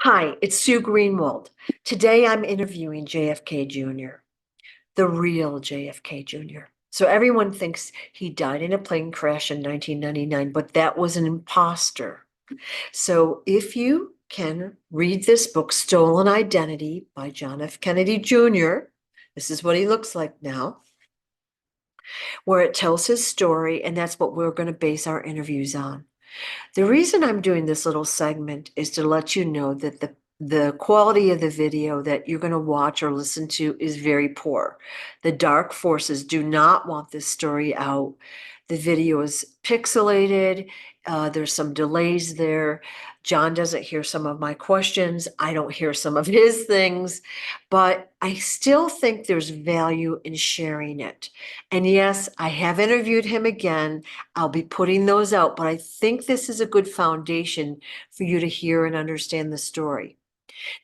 Hi, it's Sue Greenwald. Today I'm interviewing JFK Jr., the real JFK Jr. So everyone thinks he died in a plane crash in 1999, but that was an imposter. So if you can read this book, Stolen Identity by John F. Kennedy Jr., this is what he looks like now, where it tells his story, and that's what we're going to base our interviews on. The reason I'm doing this little segment is to let you know that the quality of the video that you're going to watch or listen to is very poor. The dark forces do not want this story out. The video is pixelated. There's some delays there. John doesn't hear some of my questions. I don't hear some of his things, but I still think there's value in sharing it. And yes, I have interviewed him again. I'll be putting those out, but I think this is a good foundation for you to hear and understand the story.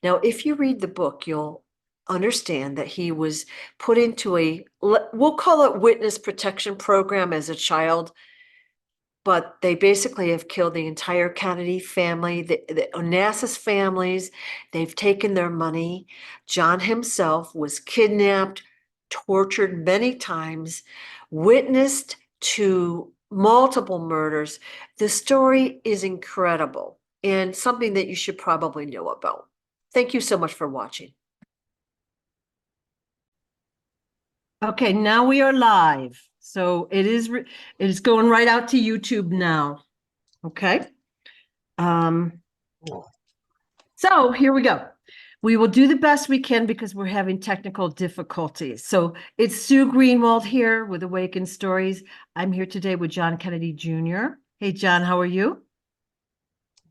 Now, if you read the book, you'll understand that he was put into we'll call it witness protection program as a child, but they basically have killed the entire Kennedy family, the Onassis families. They've taken their money. John himself was kidnapped, tortured many times, witnessed to multiple murders. The story is incredible and something that you should probably know about. Thank you so much for watching. Okay, now we are live. So it is going right out to YouTube now. Okay. So here we go. We will do the best we can because we're having technical difficulties. So it's Sue Greenwald here with Awakened Stories. I'm here today with John Kennedy Jr. Hey, John, how are you?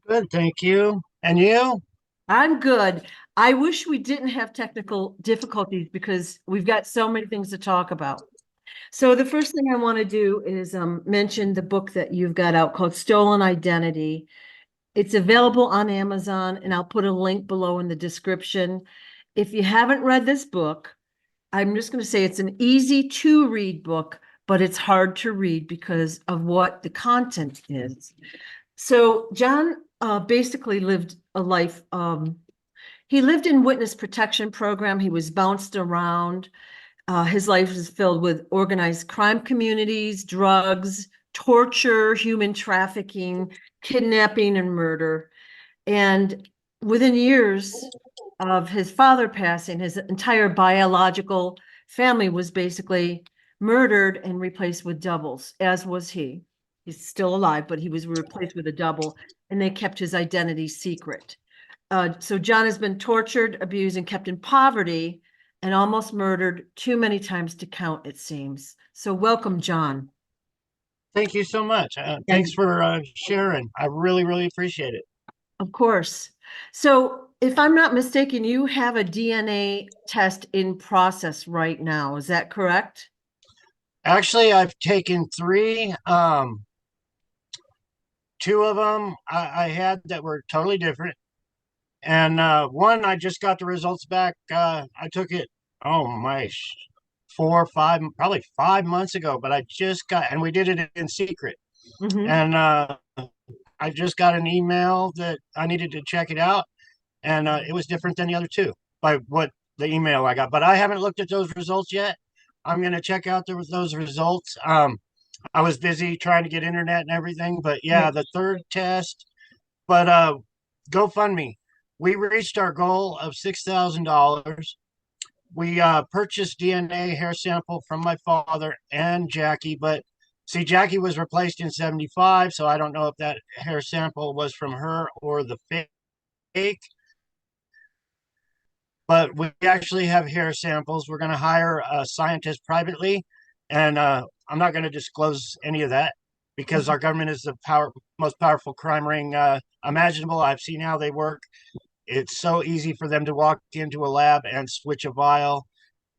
Good, thank you. And you? I'm good. I wish we didn't have technical difficulties because we've got so many things to talk about. So the first thing I want to do is mention the book that you've got out called Stolen Identity. It's available on Amazon, and I'll put a link below in the description. If you haven't read this book, I'm just going to say it's an easy to read book, but it's hard to read because of what the content is. So John basically lived a life. He lived in witness protection program. He was bounced around. His life is filled with organized crime communities, drugs, torture, human trafficking, kidnapping, and murder. And within years of his father passing, his entire biological family was basically murdered and replaced with doubles, as was he. He's still alive, but he was replaced with a double, and they kept his identity secret. So John has been tortured, abused, and kept in poverty and almost murdered too many times to count, it seems. So welcome, John. Thank you so much. Thanks And for sharing. I really, really appreciate it. of course. So if I'm not mistaken, you have a DNA test in process right now. Is that correct? Actually, I've taken three. Two of them I had that were totally different. And one, I just got the results back. I took it, oh my, 4 or 5, probably 5 months ago, but I just got, and we did it in secret. Mm-hmm. And I just got an email that I needed to check it out. And it was different than the other two by what the email I got. But I haven't looked at those results yet. I'm going to check out those results. I was busy trying to get internet and everything, but yeah, Right. the third test. But GoFundMe, we reached our goal of $6,000. We purchased DNA hair sample from my father and Jackie, but see, Jackie was replaced in 75, so I don't know if that hair sample was from her or the fake. But we actually have hair samples. We're going to hire a scientist privately, and I'm not going to disclose any of that because our government is the most powerful crime ring imaginable. I've seen how they work. It's so easy for them to walk into a lab and switch a vial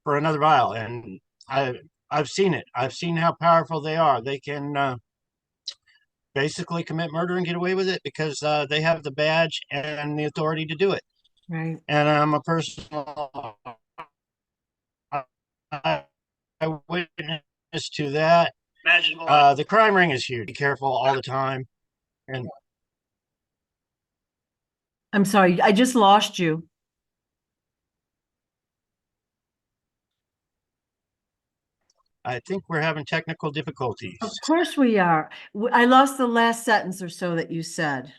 for another vial, and I've seen it. I've seen how powerful they are. They can basically commit murder and get away with it because they have the badge and the authority to do it. Right. And I'm a personal eyewitness to that. The crime ring is huge. Be careful all the time. And I'm sorry, I just lost you. I think we're having technical difficulties. Of course we are. I lost the last sentence or so that you said.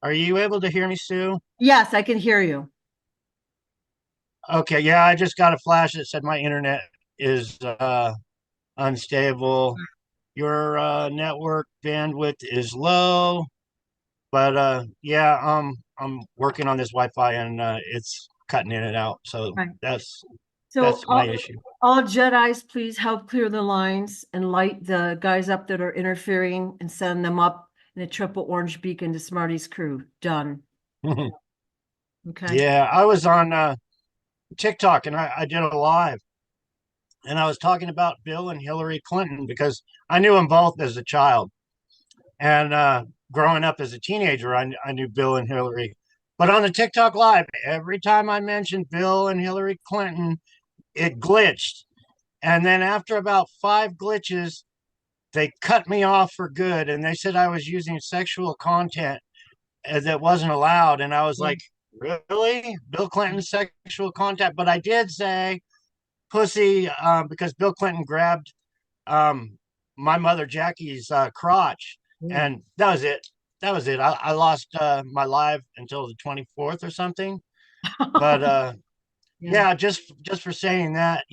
Are you able to hear me, Sue? Yes, I can hear you. Okay, yeah, I just got a flash that said my internet is unstable. Your network bandwidth is low, but yeah, I'm working on this Wi-Fi and it's cutting in and out. So Right. that's So that's my issue. all Jedis, please help clear the lines and light the guys up that are interfering and send them up in a triple orange beacon to Smarty's crew. Done. Okay. Yeah, I was on TikTok and I did a live and I was talking about Bill and Hillary Clinton because I knew them both as a child. And growing up as a teenager, I knew Bill and Hillary. But on the TikTok live, every time I mentioned Bill and Hillary Clinton, it glitched. And then after about 5 glitches, they cut me off for good. And they said I was using sexual content that wasn't allowed. And I was like, really? Bill Clinton's sexual content? But I did say pussy because Bill Clinton grabbed um, my mother Jackie's crotch, Yeah. and that was it. That was it. I lost my live until the 24th or something. But Yeah. yeah, just for saying that,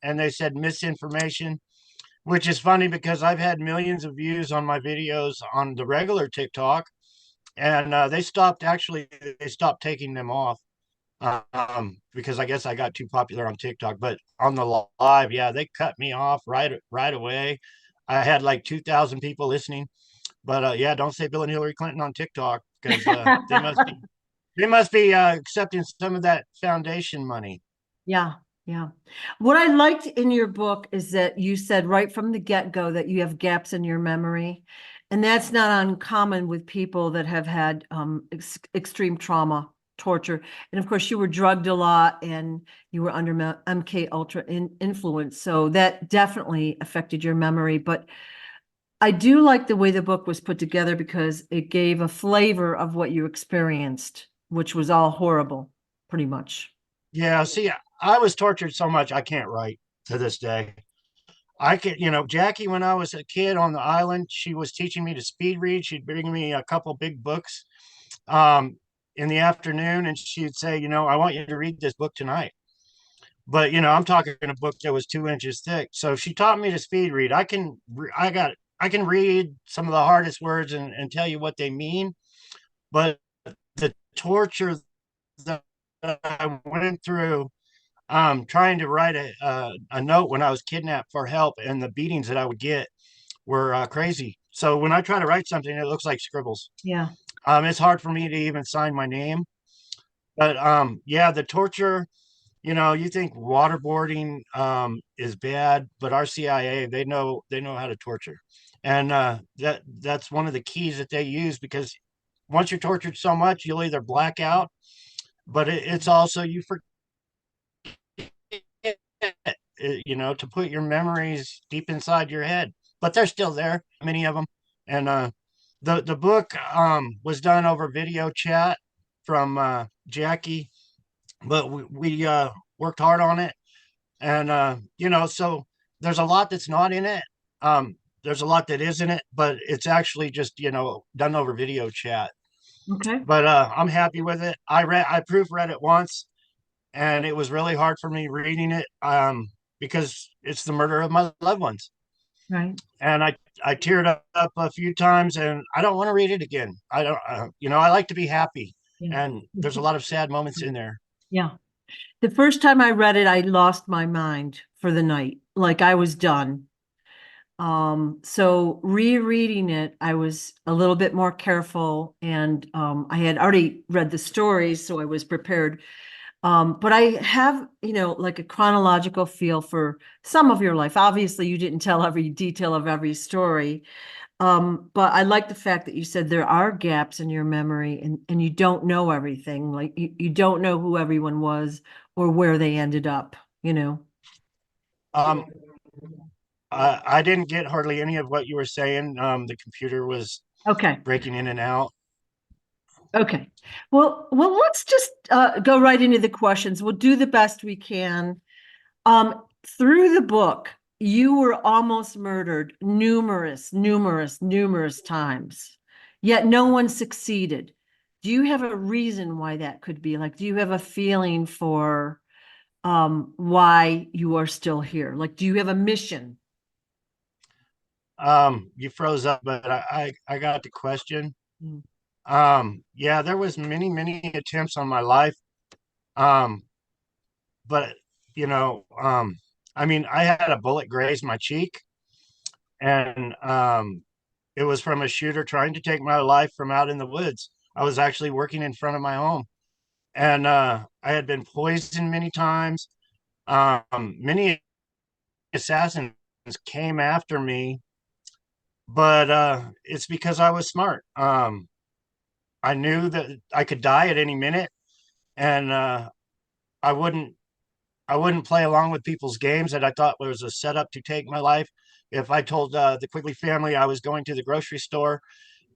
and they said misinformation, which is funny because I've had millions of views on my videos on the regular TikTok, and they stopped taking them off because I guess I got too popular on TikTok. But on the live, yeah, they cut me off right away. I had like 2,000 people listening, but yeah, don't say Bill and Hillary Clinton on TikTok because they must be accepting some of that foundation money. Yeah, yeah. What I liked in your book is that you said right from the get-go that you have gaps in your memory. And that's not uncommon with people that have had extreme trauma, torture. And of course, you were drugged a lot and you were under MK Ultra influence. So that definitely affected your memory. But I do like the way the book was put together because it gave a flavor of what you experienced, which was all horrible, pretty much. Yeah, see, I was tortured so much I can't write to this day. I could, Jackie, when I was a kid on the island, she was teaching me to speed read. She'd bring me a couple big books um, in the afternoon, and she'd say, I want you to read this book tonight. But I'm talking a book that was 2 inches thick. So she taught me to speed read. I can read some of the hardest words and tell you what they mean. But the torture that I went through trying to write a note when I was kidnapped for help and the beatings that I would get were crazy. So when I try to write something, it looks like scribbles. Yeah. It's hard for me to even sign my name. But yeah, the torture, you think waterboarding is bad, but our CIA, they know how to torture. And that's one of the keys that they use because once you're tortured so much, you'll either black out, but it's also you forget, to put your memories deep inside your head. But they're still there, many of them. And the book was done over video chat from Jackie, but we worked hard on it. And so there's a lot that's not in it. There's a lot that is in it, but it's actually just done over video chat. Okay. But I'm happy with it. I proofread it once, and it was really hard for me reading it because it's the murder of my loved ones, Right. and I teared up a few times, and I don't want to read it again. I don't, I like to be happy, Yeah. and there's a lot of sad moments in there. Yeah. The first time I read it, I lost my mind for the night. Like I was done. So rereading it, I was a little bit more careful and I had already read the stories, so I was prepared. But I have, like a chronological feel for some of your life. Obviously, you didn't tell every detail of every story. But I like the fact that you said there are gaps in your memory and you don't know everything. Like you don't know who everyone was or where they ended up, you know? Um, I didn't get hardly any of what you were saying. The computer was Okay. breaking in and out. Okay. Well, let's just go right into the questions. We'll do the best we can. Through the book, you were almost murdered numerous times, yet no one succeeded. Do you have a reason why that could be? Like, do you have a feeling for why you are still here? Like, do you have a mission? You froze up, but I got the question. Mm. Yeah, there was many attempts on my life. Um, but you know, I mean, I had a bullet graze my cheek, and it was from a shooter trying to take my life from out in the woods. I was actually working in front of my home, and I had been poisoned many times. Many assassins came after me, but it's because I was smart. I knew that I could die at any minute, and I wouldn't I wouldn't play along with people's games that I thought was a setup to take my life. If I told the Quigley family I was going to the grocery store,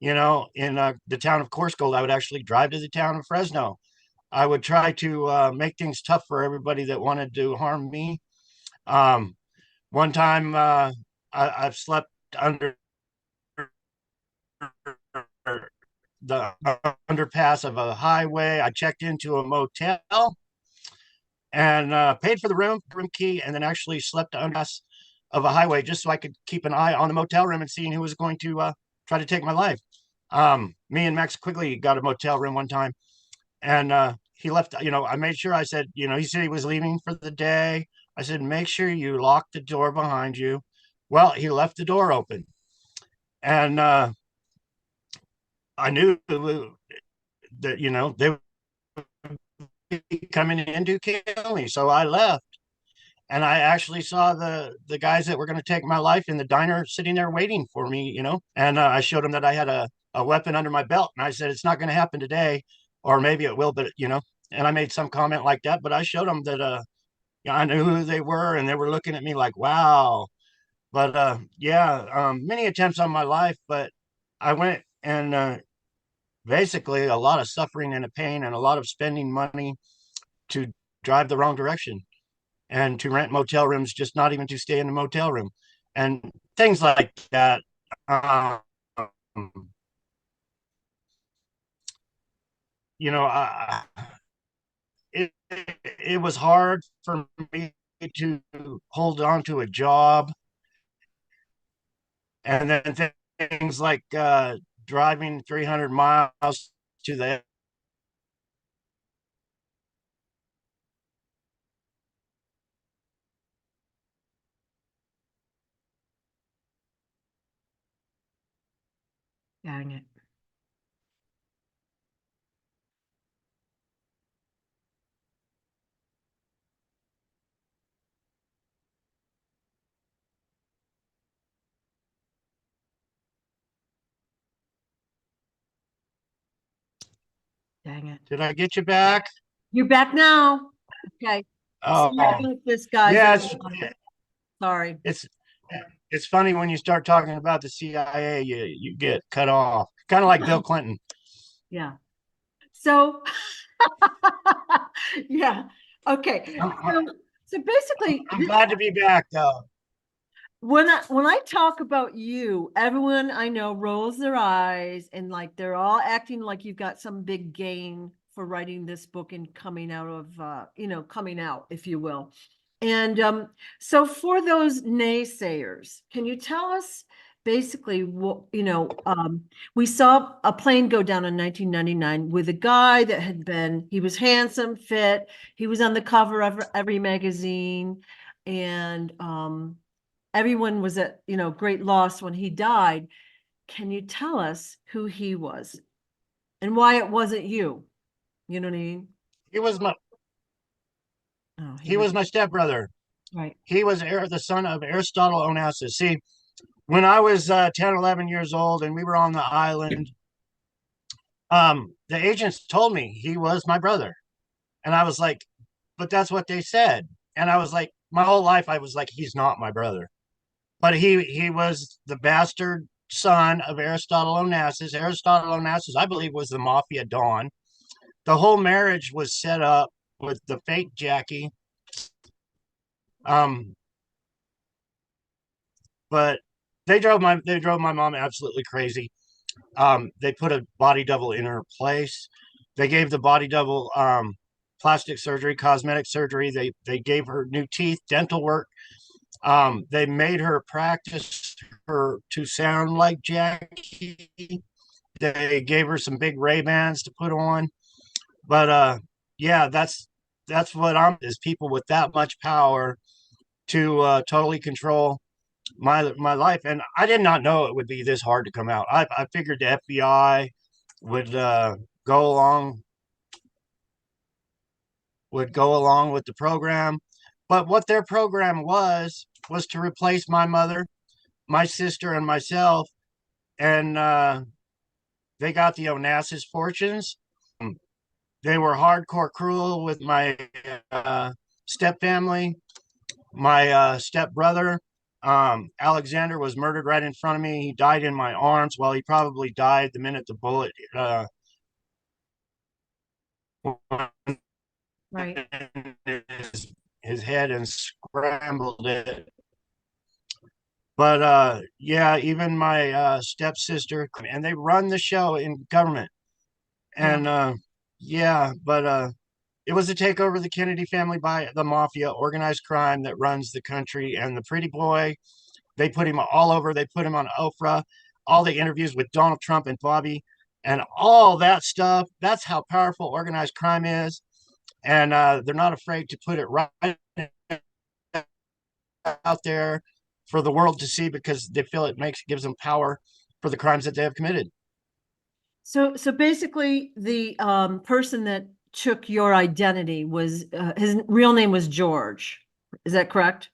in the town of Corscold, I would actually drive to the town of Fresno. I would try to make things tough for everybody that wanted to harm me. Um, one time, I've slept under the underpass of a highway. I checked into a motel and paid for the room key, and then actually slept under of a highway just so I could keep an eye on the motel room and seeing who was going to try to take my life. Me and Max Quigley got a motel room one time, and he left. I made sure. I said, he said he was leaving for the day. I said, make sure you lock the door behind you. Well, he left the door open, and I knew that they were coming in to kill me, so I left. And I actually saw the guys that were going to take my life in the diner sitting there waiting for me, And I showed them that I had a weapon under my belt, and I said it's not going to happen today, or maybe it will, but And I made some comment like that, but I showed them that I knew who they were, and they were looking at me like, wow. But yeah, many attempts on my life, but I went and basically a lot of suffering and a pain and a lot of spending money to drive the wrong direction and to rent motel rooms, just not even to stay in the motel room and things like that. Um, you know, I, it was hard for me to hold on to a job, and then things like driving 300 miles to the Dang it. Dang it. Did I get you back? You're back now. Okay. Sorry Oh, about this, guys. yeah, Sorry. it's it's funny when you start talking about the CIA, you get cut off, kind of like Bill Clinton. Yeah. So, yeah. Okay. I'm, So basically, I'm glad to be back, though. when I talk about you, everyone I know rolls their eyes and like they're all acting like you've got some big gain for writing this book and coming out of coming out, if you will. And so for those naysayers, can you tell us basically what, we saw a plane go down in 1999 with a guy that he was handsome, fit, he was on the cover of every magazine, and everyone was at, great loss when he died. Can you tell us who he was and why it wasn't you? You know what I mean? He was my Oh, he was my stepbrother. right. He was the son of Aristotle Onassis. See, when I was 10, 11 years old and we were on the island, the agents told me he was my brother. And I was like, but that's what they said. And I was like, my whole life, I was like, he's not my brother. But he was the bastard son of Aristotle Onassis. Aristotle Onassis, I believe, was the mafia don. The whole marriage was set up with the fake Jackie. Um, but they drove my mom absolutely crazy. They put a body double in her place. They gave the body double plastic surgery, cosmetic surgery. They gave her new teeth, dental work. They made her practice her to sound like Jackie. They gave her some big Ray-Bans to put on. But yeah, that's what I'm is people with that much power to totally control my life. And I did not know it would be this hard to come out. I figured the FBI would go along would go along with the program. But what their program was to replace my mother, my sister, and myself. And they got the Onassis fortunes. They were hardcore cruel with my step family. My step brother, Alexander, was murdered right in front of me. He died in my arms. Well, he probably died the minute the bullet went Right. in his head and scrambled it. But yeah, even my stepsister, and they run the show in government. Yeah. And yeah, but it was a takeover of the Kennedy family by the mafia, organized crime that runs the country. And the pretty boy, they put him all over. They put him on Oprah, all the interviews with Donald Trump and Bobby, and all that stuff. That's how powerful organized crime is. And they're not afraid to put it right out there for the world to see because they feel it gives them power for the crimes that they have committed. So basically, the person that took your identity was his real name was George. Is that correct?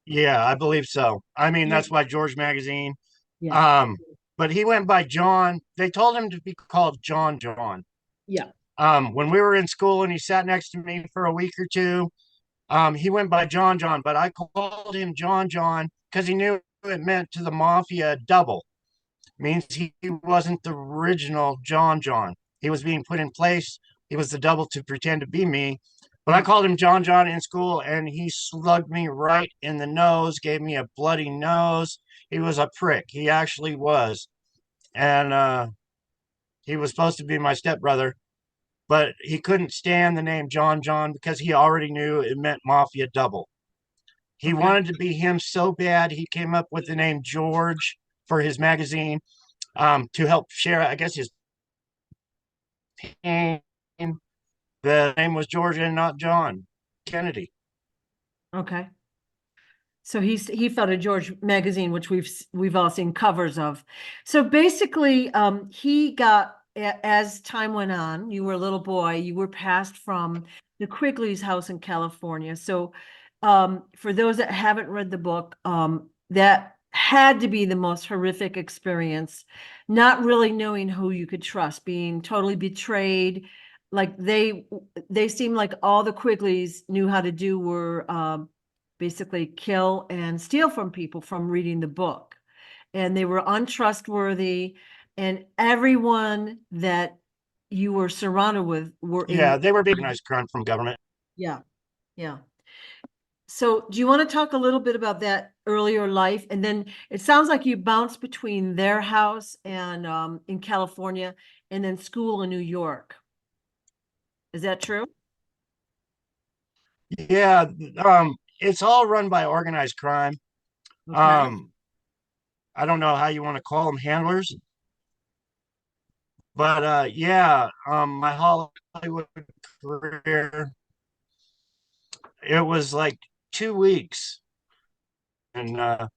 Yeah, I believe so. I mean, Yeah. that's why George Magazine. Yeah. Um, but he went by John. They told him to be called John John. Yeah. When we were in school and he sat next to me for a week or two, he went by John John, but I called him John John because he knew it meant to the mafia double. Means he wasn't the original John John. He was being put in place. He was the double to pretend to be me. But I Yeah. called him John John in school and he slugged me right in the nose, gave me a bloody nose. He was a prick. He actually was. And he was supposed to be my stepbrother, but he couldn't stand the name John John because he already knew it meant mafia double. He Okay. wanted to be him so bad, he came up with the name George for his magazine to help share, I guess, his pain. The name was George and not John Kennedy. Okay. So he felt a George magazine, which we've all seen covers of. So basically, he got as time went on, you were a little boy, you were passed from the Quigley's house in California. So for those that haven't read the book, that had to be the most horrific experience, not really knowing who you could trust, being totally betrayed. Like they seemed like all the Quigleys knew how to do were basically kill and steal from people from reading the book. And they were untrustworthy, and everyone that you were surrounded with were Yeah, in. they were being nice crime from government. Yeah, yeah. So do you want to talk a little bit about that earlier life? And then it sounds like you bounced between their house and in California and then school in New York. Is that true? Yeah, it's all run by organized crime. Okay. Um, I don't know how you want to call them handlers, but yeah, my Hollywood career, it was like 2 weeks, and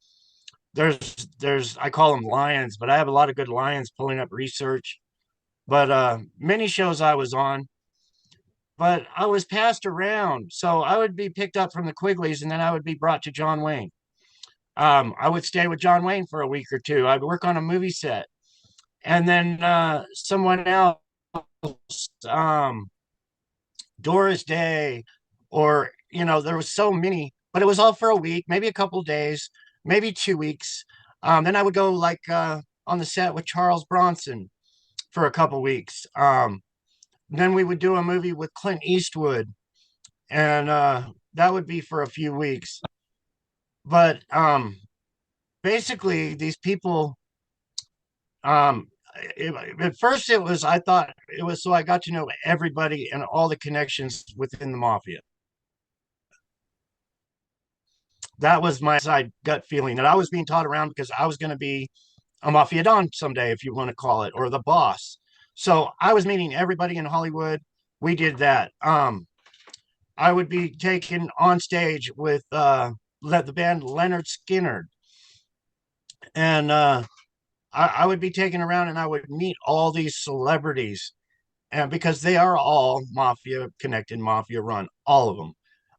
there's I call them lions, but I have a lot of good lions pulling up research. But many shows I was on, but I was passed around, so I would be picked up from the Quigleys, and then I would be brought to John Wayne. I would stay with John Wayne for a week or two. I'd work on a movie set, and then someone else, um, Doris Day, or there was so many, but it was all for a week, maybe a couple days, maybe 2 weeks. Then I would go like on the set with Charles Bronson for a couple weeks. Then we would do a movie with Clint Eastwood, and that would be for a few weeks. But basically, these people, um, at first it was, I thought it was so I got to know everybody and all the connections within the mafia. That was my side gut feeling that I was being taught around because I was going to be a mafia don someday, if you want to call it, or the boss. So I was meeting everybody in Hollywood. We did that. I would be taken on stage with the band Leonard Skinner, and I would be taken around, and I would meet all these celebrities, and because they are all mafia connected, mafia run, all of them.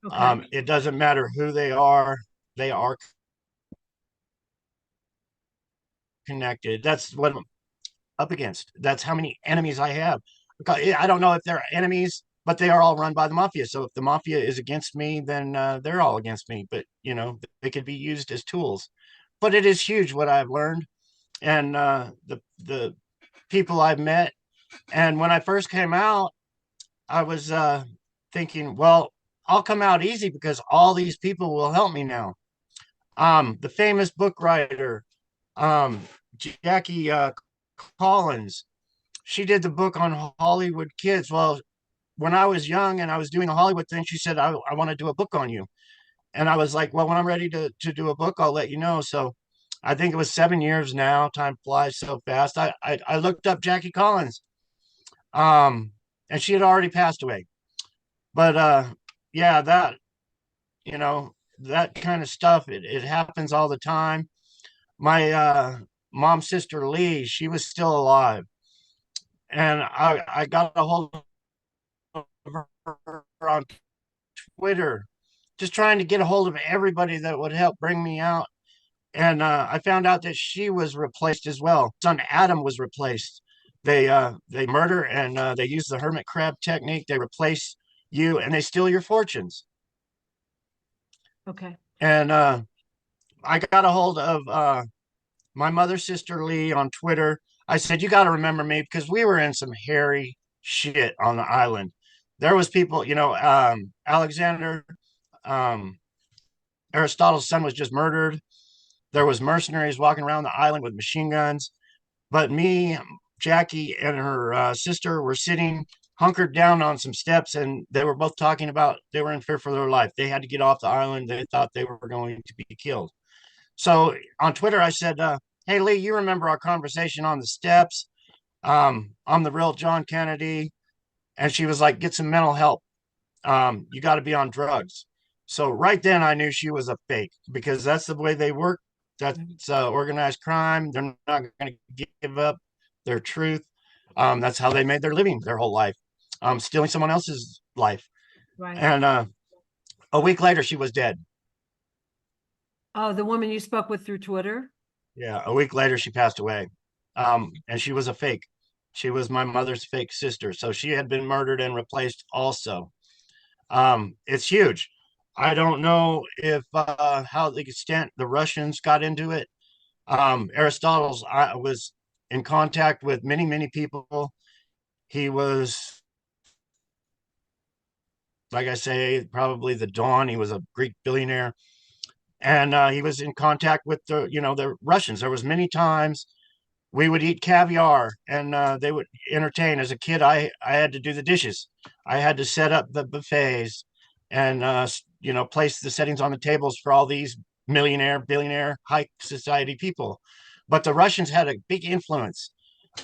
Okay. It doesn't matter who they are connected. That's what I'm up against. That's how many enemies I have. Because I don't know if they're enemies, but they are all run by the mafia. So if the mafia is against me, then they're all against me. But they could be used as tools. But it is huge what I've learned, and the people I've met. And when I first came out, I was thinking, well, I'll come out easy because all these people will help me now. The famous book writer, um, Jackie Collins, she did the book on Hollywood kids. Well, when I was young and I was doing a Hollywood thing, she said, I want to do a book on you. And I was like, well, when I'm ready to do a book, I'll let you know. So I think it was 7 years now. Time flies so fast. I looked up Jackie Collins, um, and she had already passed away. But yeah, you know, that kind of stuff, it happens all the time. My mom's sister Lee, she was still alive, and I got a hold of her on Twitter, just trying to get a hold of everybody that would help bring me out. And I found out that she was replaced as well. Son Adam was replaced. They murder, and they use the hermit crab technique. They replace you and they steal your fortunes. Okay. And I got a hold of my mother's sister Lee on Twitter. I said, you got to remember me because we were in some hairy shit on the island. There was people, Alexander, um, Aristotle's son was just murdered. There was mercenaries walking around the island with machine guns. But me, Jackie, and her sister were sitting hunkered down on some steps, and they were both talking about they were in fear for their life. They had to get off the island. They thought they were going to be killed. So on Twitter, I said, "Hey Lee, you remember our conversation on the steps? I'm the real John Kennedy." And she was like, "Get some mental help. You got to be on drugs." So right then, I knew she was a fake because that's the way they work. That's organized crime. They're not going to give up their truth. That's how they made their living their whole life, stealing someone else's life. Right. And a week later, she was dead. Oh, the woman you spoke with through Twitter? Yeah, a week later, she passed away. And she was a fake. She was my mother's fake sister. So she had been murdered and replaced also. It's huge. I don't know if how the extent the Russians got into it. Aristotle's I was in contact with many people. He was, like I say, probably the Dawn. He was a Greek billionaire, and he was in contact with the Russians. There was many times we would eat caviar, and they would entertain. As a kid, I had to do the dishes. I had to set up the buffets, and place the settings on the tables for all these millionaire, billionaire, high society people. But the Russians had a big influence.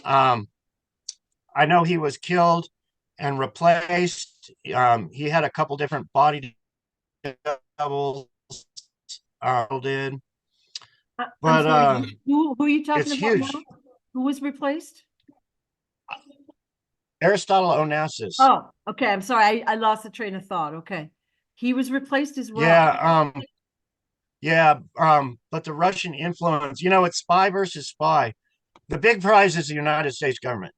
Um, I know he was killed and replaced. He had a couple different body doubles. Did, I'm but sorry, who are you talking it's about now? huge. Who was replaced? Aristotle Onassis. Oh, okay. I'm sorry. I lost the train of thought. Okay. He was replaced as well. Yeah. Yeah, but the Russian influence, it's spy versus spy. The big prize is the United States government.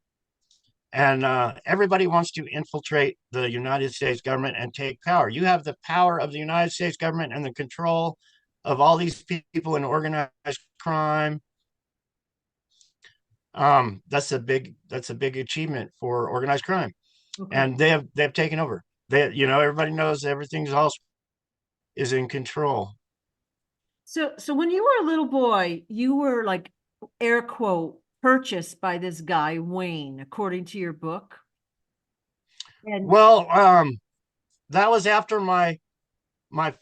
And everybody wants to infiltrate the United States government and take power. You have the power of the United States government and the control of all these people in organized crime. That's a big achievement for organized crime, Okay. and they have taken over. Everybody knows everything's all is in control. So when you were a little boy, you were like air quote purchased by this guy, Wayne, according to your book. And Well, that was after my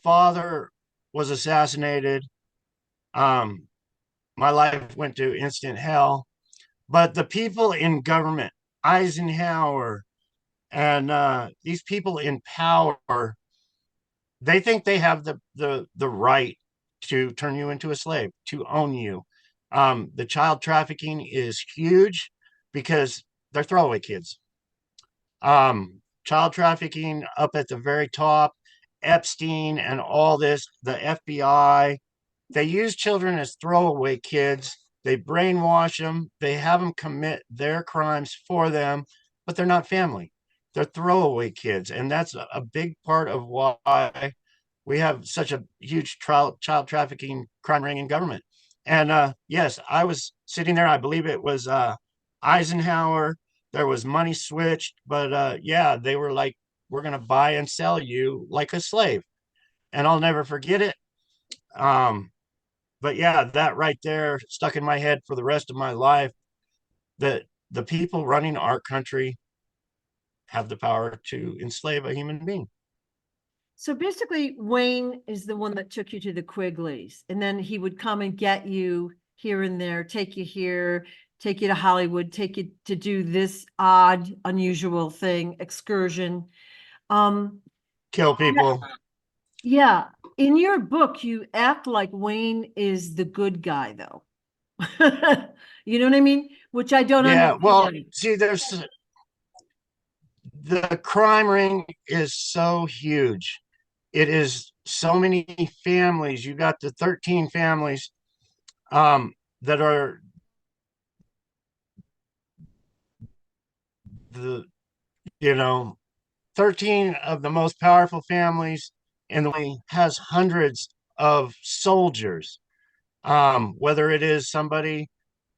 father was assassinated. Um, my life went to instant hell. But the people in government, Eisenhower, and these people in power, they think they have the right to turn you into a slave, to own you. The child trafficking is huge because they're throwaway kids. Child trafficking up at the very top, Epstein and all this, the FBI, they use children as throwaway kids. They brainwash them. They have them commit their crimes for them, but they're not family. They're throwaway kids. And that's a big part of why we have such a huge child trafficking crime ring in government. And yes, I was sitting there. I believe it was Eisenhower. There was money switched, but yeah, they were like, "We're going to buy and sell you like a slave," and I'll never forget it. Um, but yeah, that right there stuck in my head for the rest of my life. That the people running our country have the power to enslave a human being. so basically, Wayne is the one that took you to the Quigley's, and then he would come and get you here and there, take you here, take you to Hollywood, take you to do this odd, unusual thing, excursion. Um, Kill people. yeah, in your book, you act like Wayne is the good guy, though. You know what I mean? Which I don't Yeah, well, understand. see, there's the crime ring is so huge. It is so many families. You got the 13 families that are the you know 13 of the most powerful families in the world, has hundreds of soldiers. Whether it is somebody,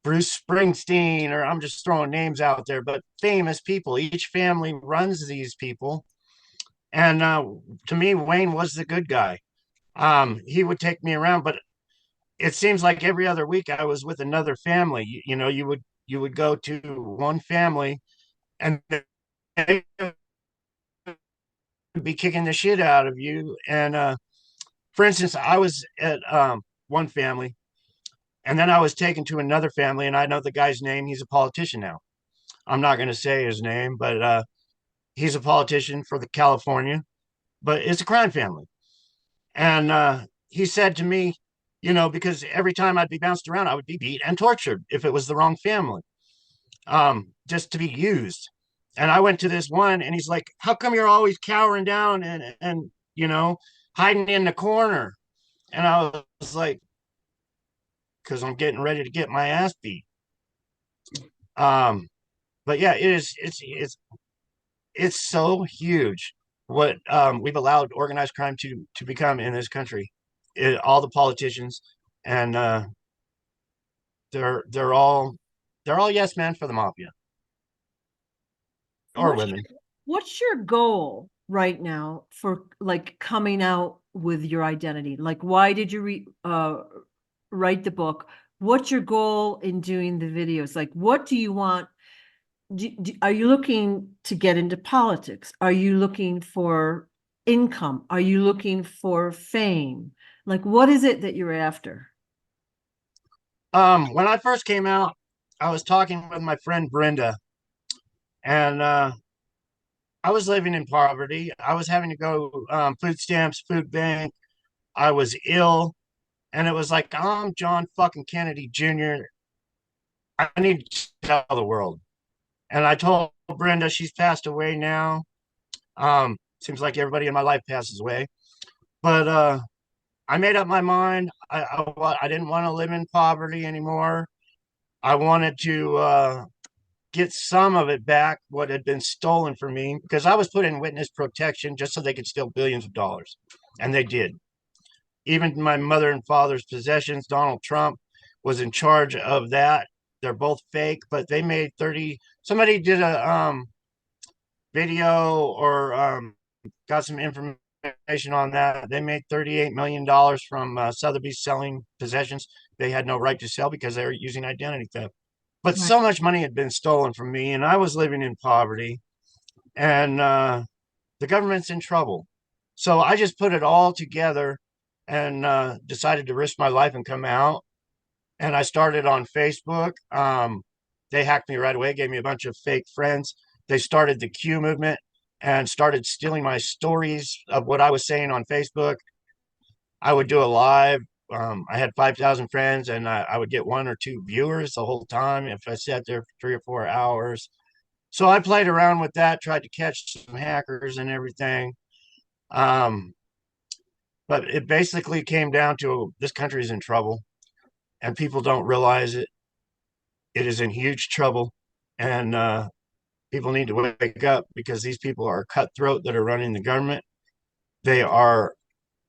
Bruce Springsteen, or I'm just throwing names out there, but famous people. Each family runs these people. And to me, Wayne was the good guy. He would take me around, but it seems like every other week I was with another family. You would go to one family and they would be kicking the shit out of you. And for instance, I was at one family, and then I was taken to another family, and I know the guy's name. He's a politician now. I'm not going to say his name, but he's a politician for the California, but it's a crime family. And he said to me, because every time I'd be bounced around, I would be beat and tortured if it was the wrong family, just to be used. And I went to this one, and he's like, "How come you're always cowering down and hiding in the corner?" And I was like, "Because I'm getting ready to get my ass beat." Um, but yeah, it's so huge what we've allowed organized crime to become in this country. All the politicians, and they're all yes men for the mafia or What's women. what's your goal right now for like coming out with your identity? Like, why did you write the book? What's your goal in doing the videos? Like, what do you want? Are you looking to get into politics? Are you looking for income? Are you looking for fame? Like, what is it that you're after? When I first came out, I was talking with my friend Brenda, and I was living in poverty. I was having to go food stamps, food bank. I was ill, and it was like, I'm John fucking Kennedy Jr. I need to tell the world. And I told Brenda, she's passed away now. Seems like everybody in my life passes away. But I made up my mind. I didn't want to live in poverty anymore. I wanted to get some of it back, what had been stolen from me, because I was put in witness protection just so they could steal billions of dollars. And they did. Even my mother and father's possessions, Donald Trump was in charge of that. They're both fake, but they made 30. Somebody did a video or got some information on that. They made $38 million from Sotheby's selling possessions they had no right to sell because they were using identity theft. But Right. so much money had been stolen from me, and I was living in poverty, and the government's in trouble. So I just put it all together and decided to risk my life and come out. And I started on Facebook. They hacked me right away, gave me a bunch of fake friends. They started the Q movement and started stealing my stories of what I was saying on Facebook. I would do a live. I had 5,000 friends, and I would get one or two viewers the whole time if I sat there for 3 or 4 hours. So I played around with that, tried to catch some hackers and everything. Um, but it basically came down to this country is in trouble, and people don't realize it. It is in huge trouble, and people need to wake up because these people are cutthroat that are running the government. They are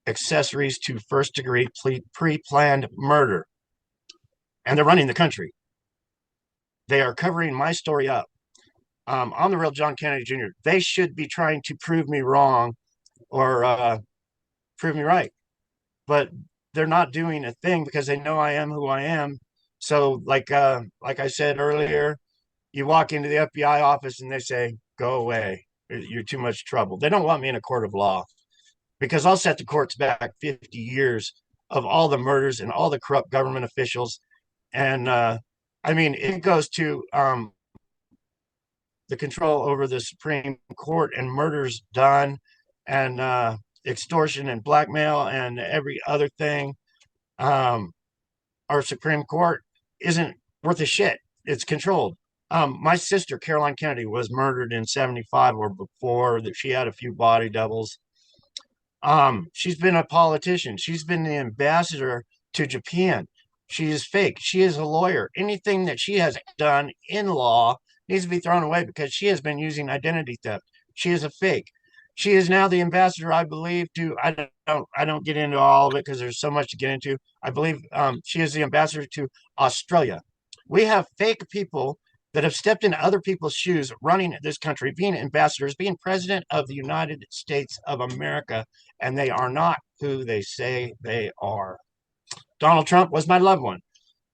accessories to first degree pre planned murder, and they're running the country. They are covering my story up. I'm the real John Kennedy Jr. They should be trying to prove me wrong or prove me right, but they're not doing a thing because they know I am who I am. So, like I said earlier, you walk into the FBI office and they say, "Go away. You're too much trouble." They don't want me in a court of law because I'll set the courts back 50 years of all the murders and all the corrupt government officials. And I mean, it goes to the control over the Supreme Court and murders done and extortion and blackmail and every other thing. Um, our Supreme Court isn't worth a shit. It's controlled. My sister, Caroline Kennedy, was murdered in 75 or before that. She had a few body doubles. She's been a politician. She's been the ambassador to Japan. She is fake. She is a lawyer. Anything that she has done in law needs to be thrown away because she has been using identity theft. She is a fake. She is now the ambassador, I believe, to I don't get into all of it because there's so much to get into. I believe she is the ambassador to Australia. We have fake people that have stepped into other people's shoes running this country, being ambassadors, being president of the United States of America, and they are not who they say they are. Donald Trump was my loved one.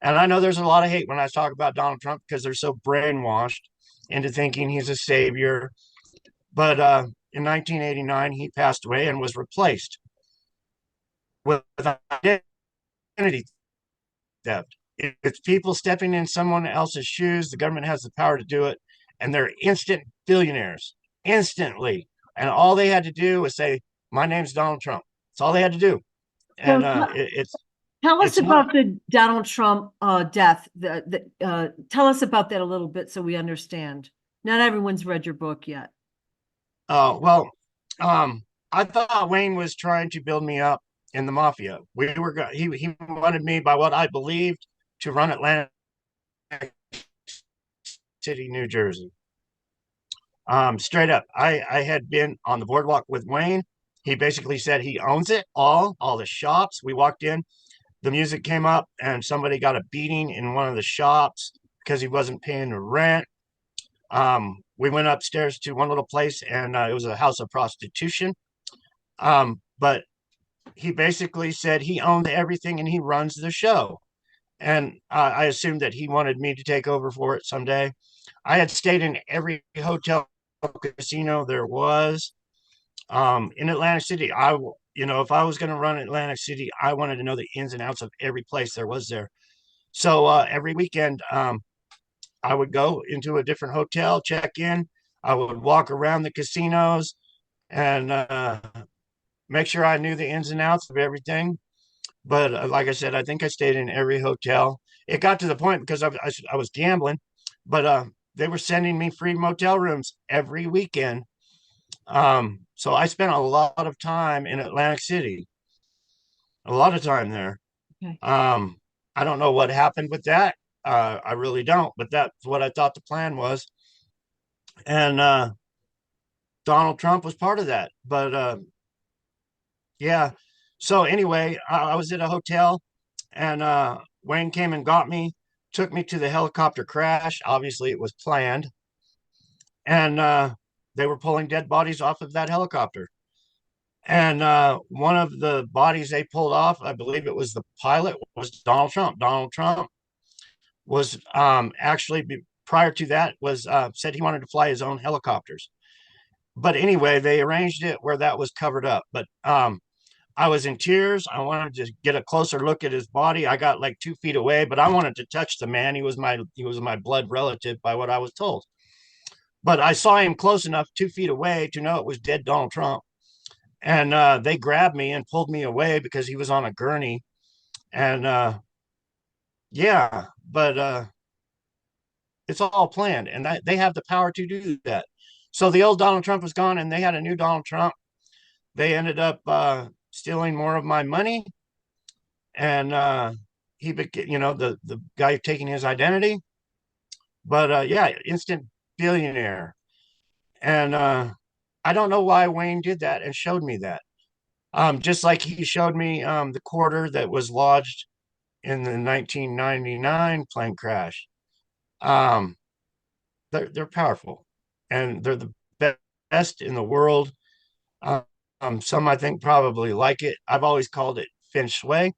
And I know there's a lot of hate when I talk about Donald Trump because they're so brainwashed into thinking he's a savior. But in 1989, he passed away and was replaced with identity theft. It's people stepping in someone else's shoes. The government has the power to do it, and they're instant billionaires instantly. And all they had to do was say, "My name's Donald Trump." That's all they had to do, So and tell us it's not. about the Donald Trump death. Tell us about that a little bit so we understand. Not everyone's read your book yet. Well, I thought Wayne was trying to build me up in the mafia. He wanted me by what I believed to run Atlantic City, New Jersey. Straight up, I had been on the boardwalk with Wayne. He basically said he owns it all the shops. We walked in, the music came up, and somebody got a beating in one of the shops because he wasn't paying the rent. We went upstairs to one little place, and it was a house of prostitution. But he basically said he owns everything and he runs the show. And I assumed that he wanted me to take over for it someday. I had stayed in every hotel casino there was in Atlantic City. If I was going to run Atlantic City, I wanted to know the ins and outs of every place there was there. So every weekend, I would go into a different hotel, check in. I would walk around the casinos and make sure I knew the ins and outs of everything. But like I said, I think I stayed in every hotel. It got to the point because I was gambling, but they were sending me free motel rooms every weekend. So I spent a lot of time in Atlantic City. a lot of time there. Okay. Um, I don't know what happened with that. I really don't, but that's what I thought the plan was. And Donald Trump was part of that. But yeah. So anyway, I was at a hotel and Wayne came and got me, took me to the helicopter crash. Obviously, it was planned. And they were pulling dead bodies off of that helicopter. And one of the bodies they pulled off, I believe it was the pilot, was Donald Trump. Donald Trump was actually prior to that was said he wanted to fly his own helicopters. But anyway, they arranged it where that was covered up. But I was in tears. I wanted to get a closer look at his body. I got like 2 feet away, but I wanted to touch the man. He was my blood relative by what I was told. But I saw him close enough, 2 feet away, to know it was dead Donald Trump. And they grabbed me and pulled me away because he was on a gurney. And yeah, but it's all planned, and they have the power to do that. So the old Donald Trump was gone, and they had a new Donald Trump. They ended up stealing more of my money, and he became, the guy taking his identity. But yeah, instant billionaire. And I don't know why Wayne did that and showed me that. Just like he showed me the quarter that was lodged in the 1999 plane crash. Um, they're powerful, and they're the best in the world. Some I think probably like it. I've always called it feng shui,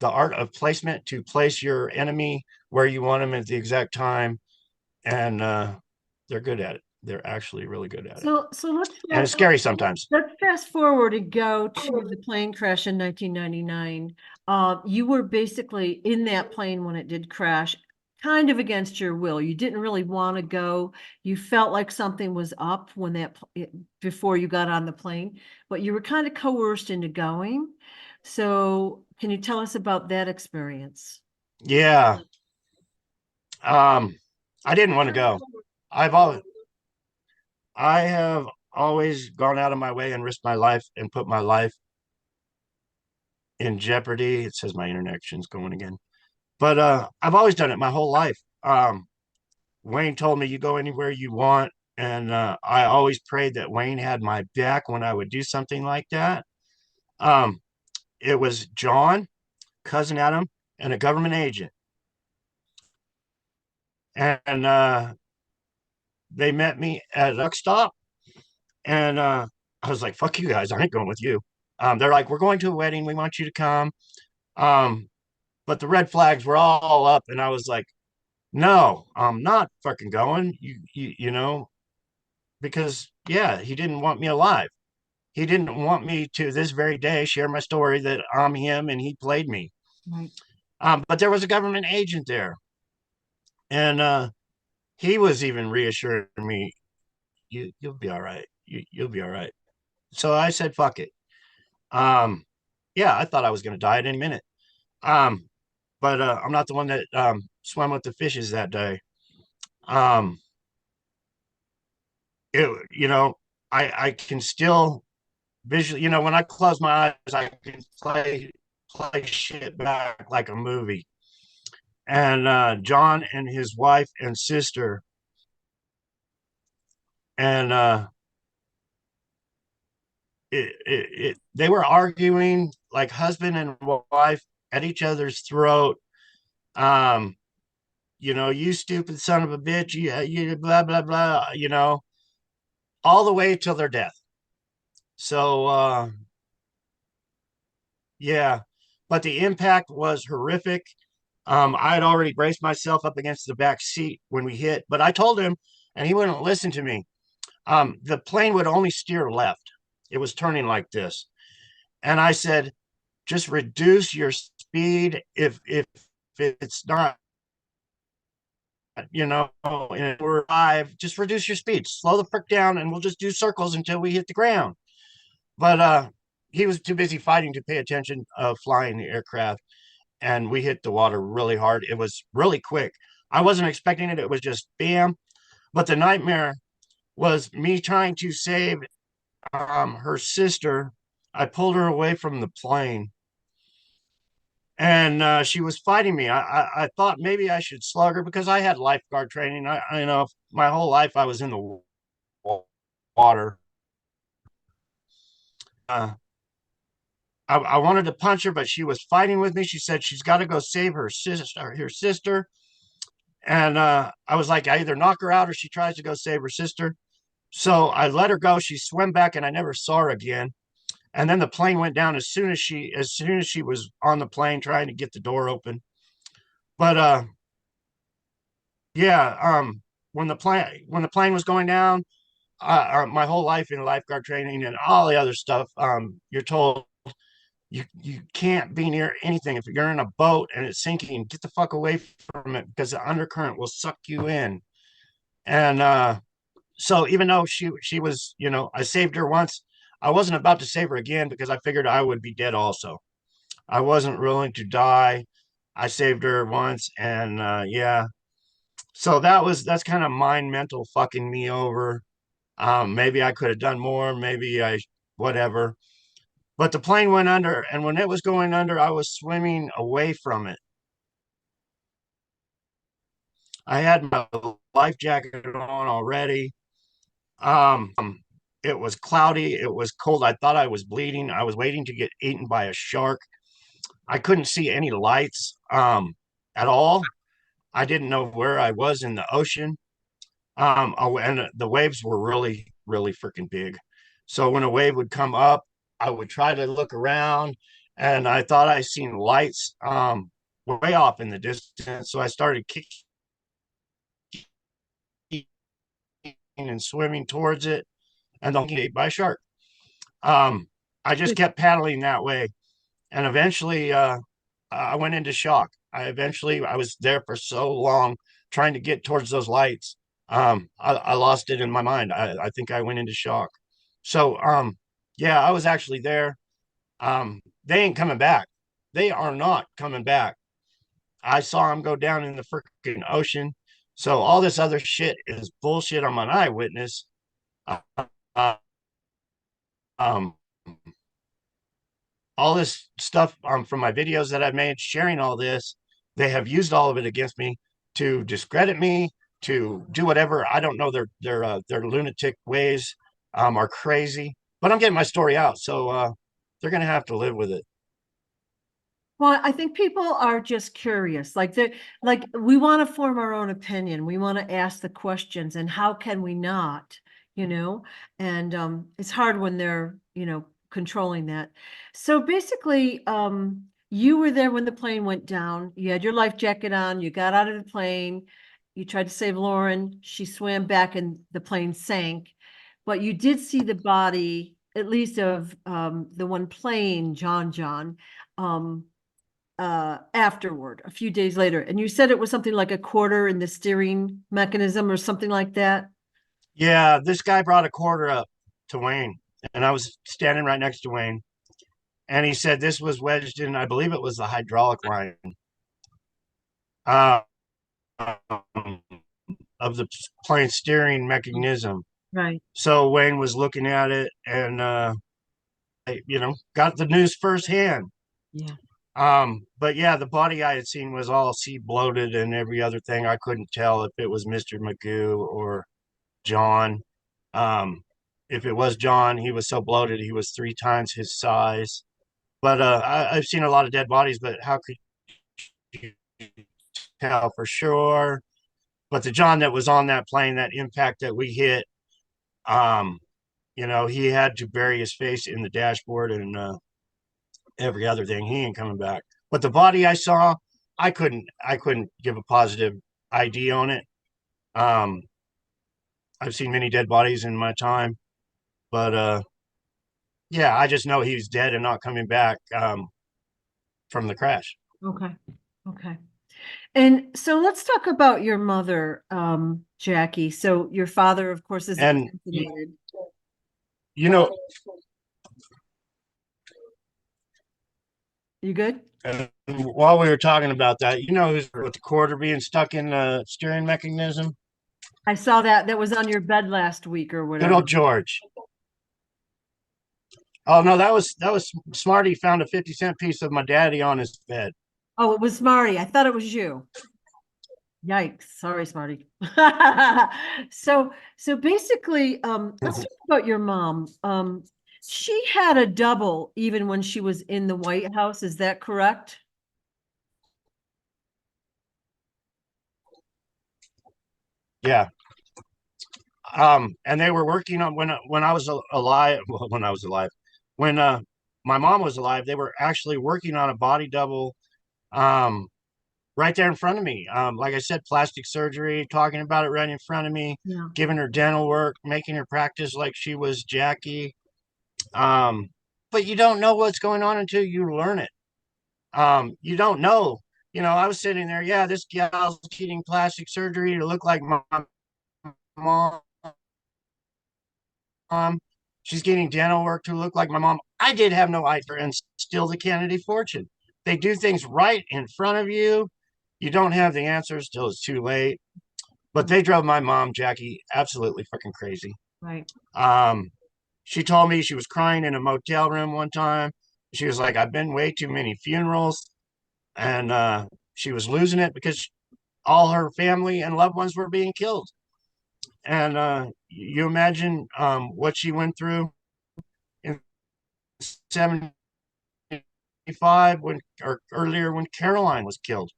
the art of placement, to place your enemy where you want them at the exact time, and they're good at it. They're actually really good at it, So and it's scary sometimes. let's fast forward and go to the plane crash in 1999. You were basically in that plane when it did crash, kind of against your will. You didn't really want to go. You felt like something was up when before you got on the plane, but you were kind of coerced into going. So, can you tell us about that experience? Yeah, um, I didn't want to go. I've always I have always gone out of my way and risked my life and put my life in jeopardy. It says my connection's going again. But I've always done it my whole life. Wayne told me you go anywhere you want, and I always prayed that Wayne had my back when I would do something like that. Um, it was John, cousin Adam, and a government agent, and they met me at a truck stop, and I was like, "Fuck you guys, I ain't going with you." They're like, "We're going to a wedding. We want you to come." Um, but the red flags were all up, and I was like, "No, I'm not fucking going." Because yeah, he didn't want me alive. He didn't want me to this very day share my story that I'm him and he played me. Right. But there was a government agent there, and he was even reassuring me, "You'll be all right. You'll be all right." So I said, "Fuck it." Um, yeah, I thought I was going to die at any minute. Um, but I'm not the one that swam with the fishes that day. Um, you know, I can still visually, when I close my eyes, I can play shit back like a movie. And John and his wife and sister, and they were arguing like husband and wife at each other's throat. Um, you stupid son of a bitch, you blah blah blah, all the way till their death. So yeah, but the impact was horrific. I had already braced myself up against the back seat when we hit, but I told him, and he wouldn't listen to me. The plane would only steer left. It was turning like this. And I said, just reduce your speed. If it's not, and we're five, just reduce your speed. Slow the frick down, and we'll just do circles until we hit the ground. But he was too busy fighting to pay attention of flying the aircraft, and we hit the water really hard. It was really quick. I wasn't expecting it. It was just bam. But the nightmare was me trying to save her sister. I pulled her away from the plane, and she was fighting me. I thought maybe I should slug her because I had lifeguard training. You know, my whole life I was in the water. Uh, I wanted to punch her, but she was fighting with me. She said she's got to go save her sister. And I was like, I either knock her out or she tries to go save her sister. So I let her go. She swam back, and I never saw her again. And then the plane went down as soon as she was on the plane trying to get the door open. But yeah, when the plane was going down, my whole life in lifeguard training and all the other stuff, you're told you can't be near anything. If you're in a boat and it's sinking, get the fuck away from it because the undercurrent will suck you in. And so even though she was, I saved her once, I wasn't about to save her again because I figured I would be dead also. I wasn't willing to die. I saved her once, and yeah. So that's kind of mind mental fucking me over. Maybe I could have done more. Maybe I whatever. But the plane went under, and when it was going under, I was swimming away from it. I had my life jacket on already. Um, it was cloudy. It was cold. I thought I was bleeding. I was waiting to get eaten by a shark. I couldn't see any lights at all. I didn't know where I was in the ocean. And the waves were really, really freaking big. So when a wave would come up, I would try to look around, and I thought I seen lights way off in the distance. So I started kicking and swimming towards it, and then ate by a shark. Um, I just kept paddling that way, and eventually, I went into shock. I was there for so long trying to get towards those lights. I lost it in my mind. I think I went into shock. So, yeah, I was actually there. They ain't coming back. They are not coming back. I saw them go down in the freaking ocean. So all this other shit is bullshit. I'm an eyewitness. Uh, uh, um, all this stuff from my videos that I've made, sharing all this, they have used all of it against me to discredit me, to do whatever. I don't know. Their lunatic ways are crazy, but I'm getting my story out, so they're gonna have to live with it. Well, I think people are just curious. Like we want to form our own opinion. We want to ask the questions, and how can we not, you know? And it's hard when they're, controlling that. So basically, you were there when the plane went down. You had your life jacket on, you got out of the plane, you tried to save Lauren, she swam back and the plane sank. But you did see the body, at least of the one playing John. Um, afterward, a few days later. And you said it was something like a quarter in the steering mechanism or something like that. Yeah, this guy brought a quarter up to Wayne, and I was standing right next to Wayne, and he said this was wedged in, I believe it was the hydraulic line uh, of the plane steering mechanism. Right. So Wayne was looking at it, and got the news firsthand. Yeah. But yeah, the body I had seen was all sea bloated and every other thing. I couldn't tell if it was Mr. Magoo or John. Um, if it was John, he was so bloated, he was 3 times his size. But I've seen a lot of dead bodies, but how could you tell for sure? But the John that was on that plane, that impact that we hit, um, he had to bury his face in the dashboard and every other thing. He ain't coming back. But the body I saw, I couldn't give a positive ID on it. Um, I've seen many dead bodies in my time, but yeah, I just know he's dead and not coming back from the crash. Okay. Okay. And so let's talk about your mother, Jackie. So your father, of course, is And assassinated. you know, You good? and while we were talking about that, who's with the quarter being stuck in the steering mechanism? I saw that was on your bed last week or Good whatever. old George. Oh no, that was Smarty found a 50-cent piece of my daddy on his bed. Oh, it was Smarty. I thought it was you. Yikes. Sorry, Smarty. So basically, let's talk about your mom. She had a double even when she was in the White House. Is that correct? Yeah. And they were working on when I was alive. Well, when I was alive, when my mom was alive, they were actually working on a body double. Um, right there in front of me. Like I said, plastic surgery, talking about it right in front of me, Yeah. giving her dental work, making her practice like she was Jackie. Um, but you don't know what's going on until you learn it. You don't know. You know, I was sitting there, yeah, this gal's getting plastic surgery to look like my mom. She's getting dental work to look like my mom. I did have no idea, and still the Kennedy fortune. They do things right in front of you. You don't have the answers till it's too late. But they drove my mom, Jackie, absolutely fucking crazy. Right. Um, she told me she was crying in a motel room one time. She was like, I've been way too many funerals. And she was losing it because all her family and loved ones were being killed. And you imagine what she went through in 75 when, or earlier when Caroline was killed.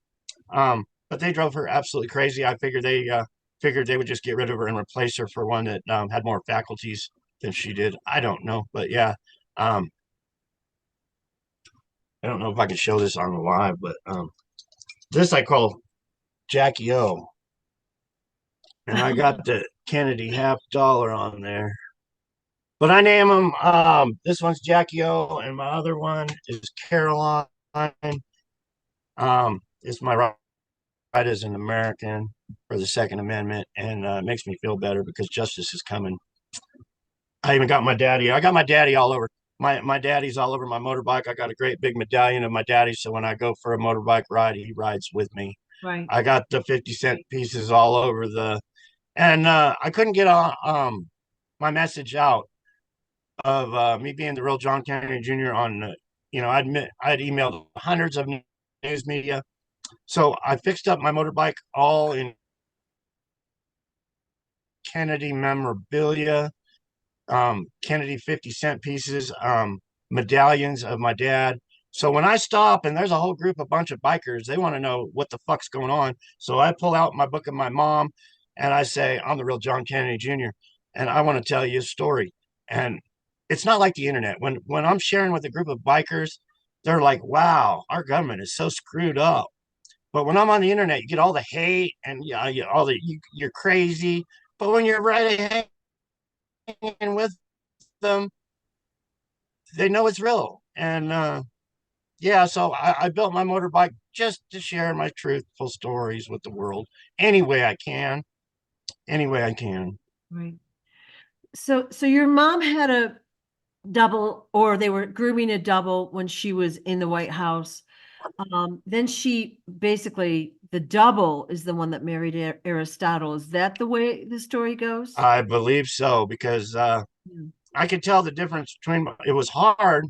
But they drove her absolutely crazy. I figured they would just get rid of her and replace her for one that had more faculties than she did. I don't know, but yeah, um, I don't know if I can show this on the live, but this I call Jackie O, and I got the Kennedy half dollar on there. But I name them. This one's Jackie O, and my other one is Caroline. It's my right as an American for the Second Amendment, and it makes me feel better because justice is coming. I even got my daddy. I got my daddy all over. My daddy's all over my motorbike. I got a great big medallion of my daddy, so when I go for a motorbike ride, he rides with me. Right. I got the 50 cent pieces all over and I couldn't get my message out of me being the real John Kennedy Jr. on. I'd emailed hundreds of news media, so I fixed up my motorbike all in Kennedy memorabilia, Kennedy 50 cent pieces, medallions of my dad. So when I stop and there's a whole group, a bunch of bikers, they want to know what the fuck's going on. So I pull out my book of my mom and I say, I'm the real John Kennedy Jr. And I want to tell you a story. And it's not like the internet. When I'm sharing with a group of bikers, they're like, wow, our government is so screwed up. But when I'm on the internet, you get all the hate and you're crazy. But when you're right hanging with them, they know it's real. And yeah, so I built my motorbike just to share my truthful stories with the world any way I can, any way I can. Right. So your mom had a double, or they were grooming a double when she was in the White House. Then she basically, the double is the one that married Aristotle. Is that the way the story goes? I believe so because Yeah. I could tell the difference between. It was hard.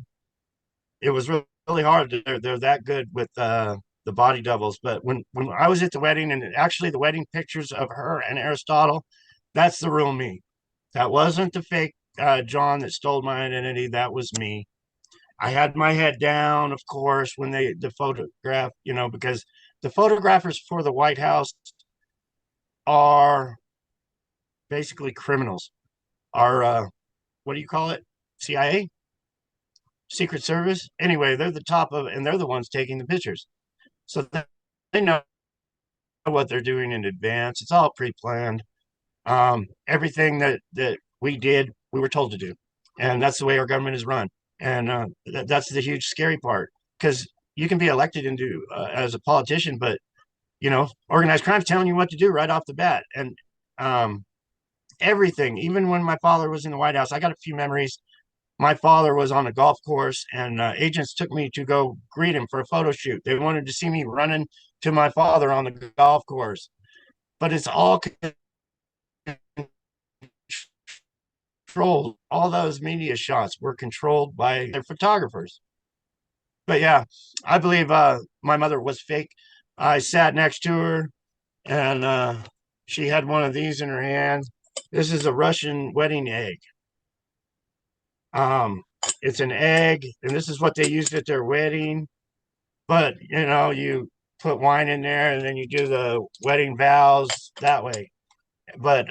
It was really hard. They're that good with the body doubles. But when I was at the wedding, and actually the wedding pictures of her and Aristotle, that's the real me. That wasn't the fake John that stole my identity. That was me. I had my head down, of course, when the photograph, because the photographers for the White House are basically criminals. Are what do you call it? CIA, Secret Service. Anyway, they're the top of, and they're the ones taking the pictures, so they know what they're doing in advance. It's all pre-planned. Everything that we did, we were told to do, and that's the way our government is run. And that's the huge scary part because you can be elected into as a politician, but organized crime's telling you what to do right off the bat, and um, everything. Even when my father was in the White House, I got a few memories. My father was on a golf course, and agents took me to go greet him for a photo shoot. They wanted to see me running to my father on the golf course, but it's all controlled. All those media shots were controlled by their photographers. But yeah, I believe my mother was fake. I sat next to her, and she had one of these in her hand. This is a Russian wedding egg. Um, it's an egg, and this is what they used at their wedding. But you put wine in there, and then you do the wedding vows that way. But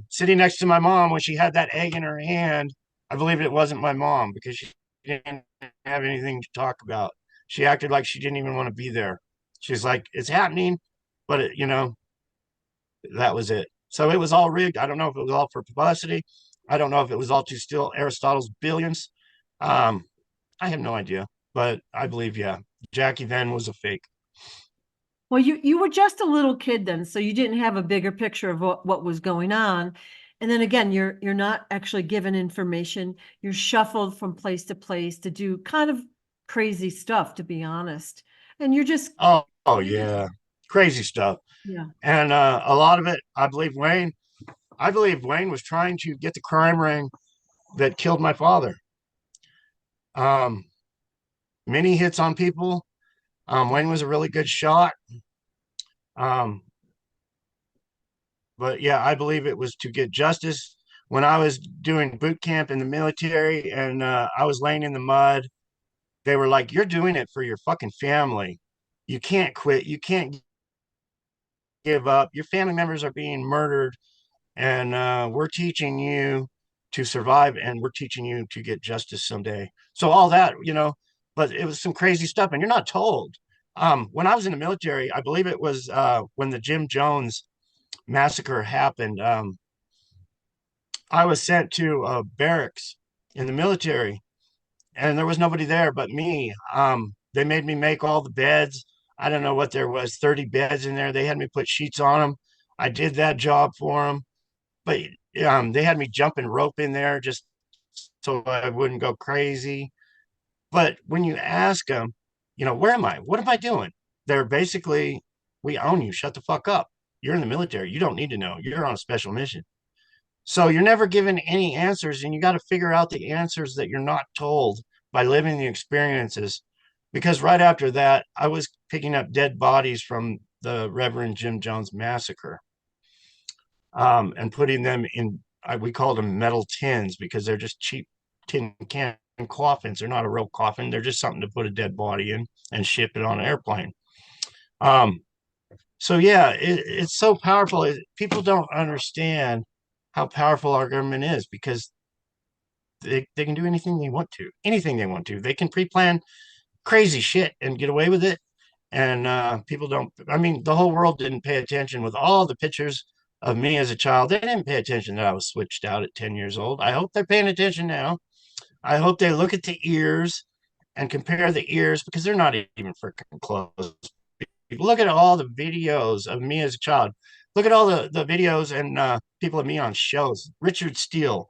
sitting next to my mom when she had that egg in her hand, I believe it wasn't my mom because she didn't have anything to talk about. She acted like she didn't even want to be there. She's like, "It's happening," but that was it. So it was all rigged. I don't know if it was all for publicity. I don't know if it was all to steal Aristotle's billions. Um, I have no idea, but I believe, yeah, Jackie Venn was a fake. Well, you were just a little kid then, so you didn't have a bigger picture of what was going on. And then again, you're not actually given information. You're shuffled from place to place to do kind of crazy stuff, to be honest. And you're just, Oh yeah, crazy stuff. yeah. And a lot of it, I believe Wayne was trying to get the crime ring that killed my father. Um, Many hits on people. Wayne was a really good shot. Um, but yeah, I believe it was to get justice. When I was doing boot camp in the military and I was laying in the mud, they were like, "You're doing it for your fucking family. You can't quit. You can't give up. Your family members are being murdered, and we're teaching you to survive, and we're teaching you to get justice someday." So all that, but it was some crazy stuff, and you're not told. When I was in the military, I believe it was when the Jim Jones massacre happened. I was sent to barracks in the military, and there was nobody there but me. They made me make all the beds. I don't know what there was, 30 beds in there. They had me put sheets on them. I did that job for them, but they had me jumping rope in there just so I wouldn't go crazy. But when you ask them, where am I? What am I doing? They're basically, we own you. Shut the fuck up. You're in the military. You don't need to know. You're on a special mission. So you're never given any answers, and you got to figure out the answers that you're not told by living the experiences. Because right after that, I was picking up dead bodies from the Reverend Jim Jones massacre, and putting them in, we called them metal tins because they're just cheap tin can coffins. They're not a real coffin. They're just something to put a dead body in and ship it on an airplane. Um, so yeah, it's so powerful. People don't understand how powerful our government is because they can do anything they want to, anything they want to. They can pre-plan crazy shit and get away with it. And people don't, I mean, the whole world didn't pay attention with all the pictures of me as a child. They didn't pay attention that I was switched out at 10 years old. I hope they're paying attention now. I hope they look at the ears and compare the ears because they're not even freaking close. Look at all the videos of me as a child. Look at all the videos and people of me on shows. Richard Steele,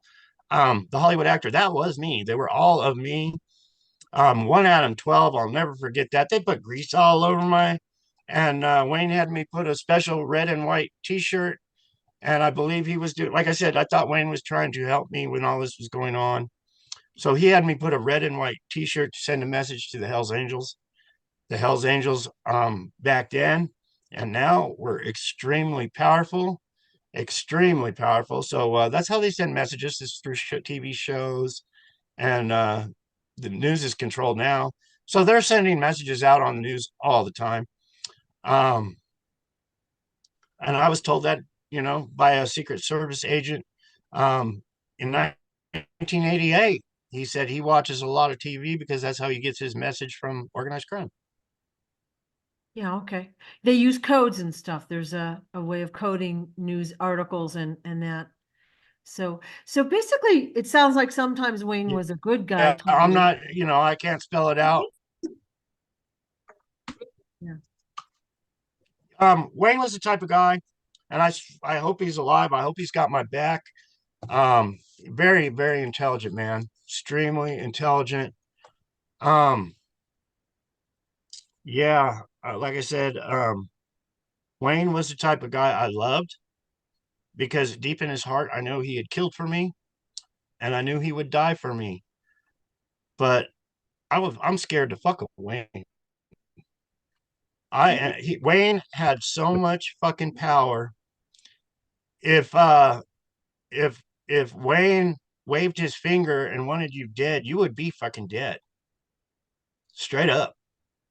the Hollywood actor, that was me. They were all of me. One Adam 12, I'll never forget that. They put grease all over and Wayne had me put a special red and white t-shirt. And I believe he was doing, like I said, I thought Wayne was trying to help me when all this was going on. So he had me put a red and white t-shirt to send a message to the Hells Angels. The Hells Angels back then and now were extremely powerful, extremely powerful. So that's how they send messages, is through TV shows, and the news is controlled now. So they're sending messages out on the news all the time. Um, and I was told that, by a Secret Service agent in 1988. He said he watches a lot of TV because that's how he gets his message from organized crime. Yeah, okay. They use codes and stuff. There's a way of coding news articles and that. So basically it sounds like sometimes Wayne was a good guy Yeah, I'm totally. not, I can't spell it out. Yeah. Wayne was the type of guy, and I hope he's alive. I hope he's got my back. Very, very intelligent man, extremely intelligent. Um, yeah, like I said, Wayne was the type of guy I loved because deep in his heart, I know he had killed for me, and I knew he would die for me. But I'm scared to fuck with Wayne. Wayne had so much fucking power. If if Wayne waved his finger and wanted you dead, you would be fucking dead, straight up.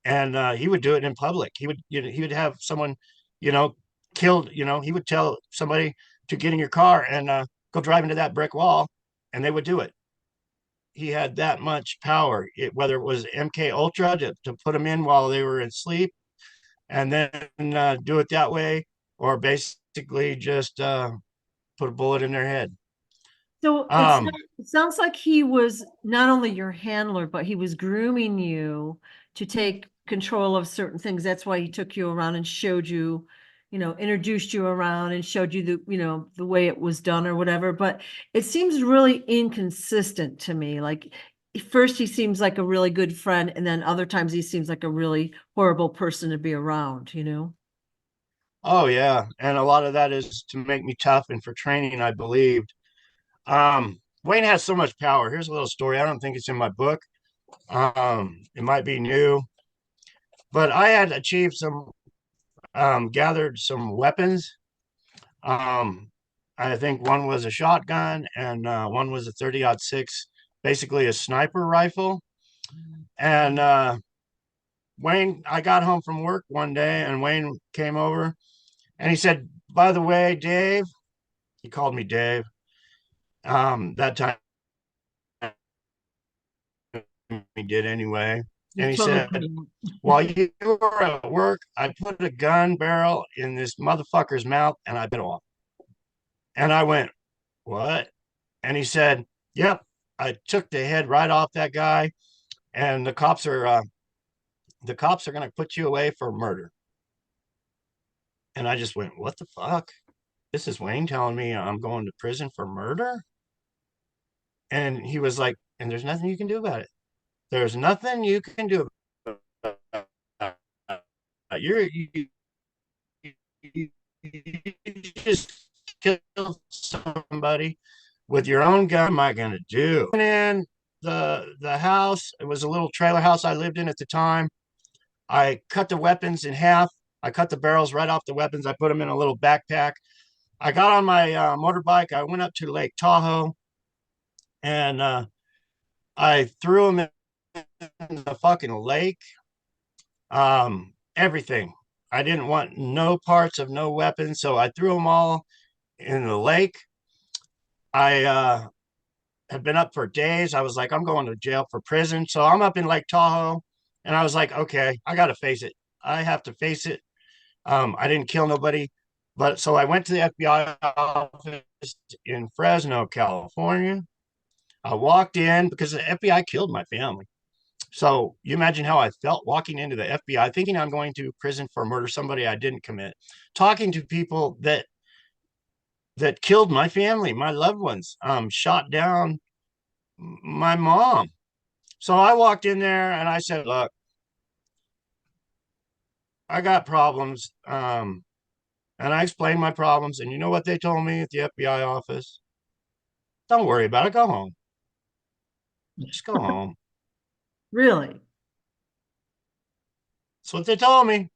And he would do it in public. He would have someone, you know, killed. You know, he would tell somebody to get in your car and go drive into that brick wall, and they would do it. He had that much power. Whether it was MK Ultra to put them in while they were asleep, and then do it that way, or basically just put a bullet in their head. So it sounds like he was not only your handler, but he was grooming you to take control of certain things. That's why he took you around and showed you, introduced you around and showed you the way it was done or whatever. But it seems really inconsistent to me. Like first he seems like a really good friend, and then other times he seems like a really horrible person to be around, Oh yeah, and a lot of that is to make me tough and for training, I believed. Wayne has so much power. Here's a little story. I don't think it's in my book. It might be new, but I had achieved some, gathered some weapons. Um, I think one was a shotgun and one was a 30-06, basically a sniper rifle. And Wayne, I got home from work one day and Wayne came over and he said, "By the way, Dave," he called me Dave. That time he did anyway. And he said, "While you were at work, I put a gun barrel in this motherfucker's mouth and I bit off." And I went, "What?" And he said, "Yep, I took the head right off that guy, and the cops are going to put you away for murder." And I just went, "What the fuck? This is Wayne telling me I'm going to prison for murder?" And he was like, "And there's nothing you can do about it. There's nothing you can do about it. You just killed somebody with your own gun. What am I gonna do?" And in the house, it was a little trailer house I lived in at the time. I cut the weapons in half. I cut the barrels right off the weapons. I put them in a little backpack. I got on my motorbike. I went up to Lake Tahoe and I threw them in the fucking lake. Everything. I didn't want no parts of no weapons, so I threw them all in the lake. I had been up for days. I was like, I'm going to jail for prison. So I'm up in Lake Tahoe, and I was like, okay, I got to face it. I have to face it. I didn't kill nobody, but so I went to the FBI office in Fresno, California. I walked in because the FBI killed my family. So you imagine how I felt walking into the FBI, thinking I'm going to prison for murder, somebody I didn't commit, talking to people that killed my family, my loved ones, shot down my mom. So I walked in there and I said, "Look, I got problems." And I explained my problems. And you know what they told me at the FBI office? "Don't worry about it. Go home. Just go home." Really? That's what they told me.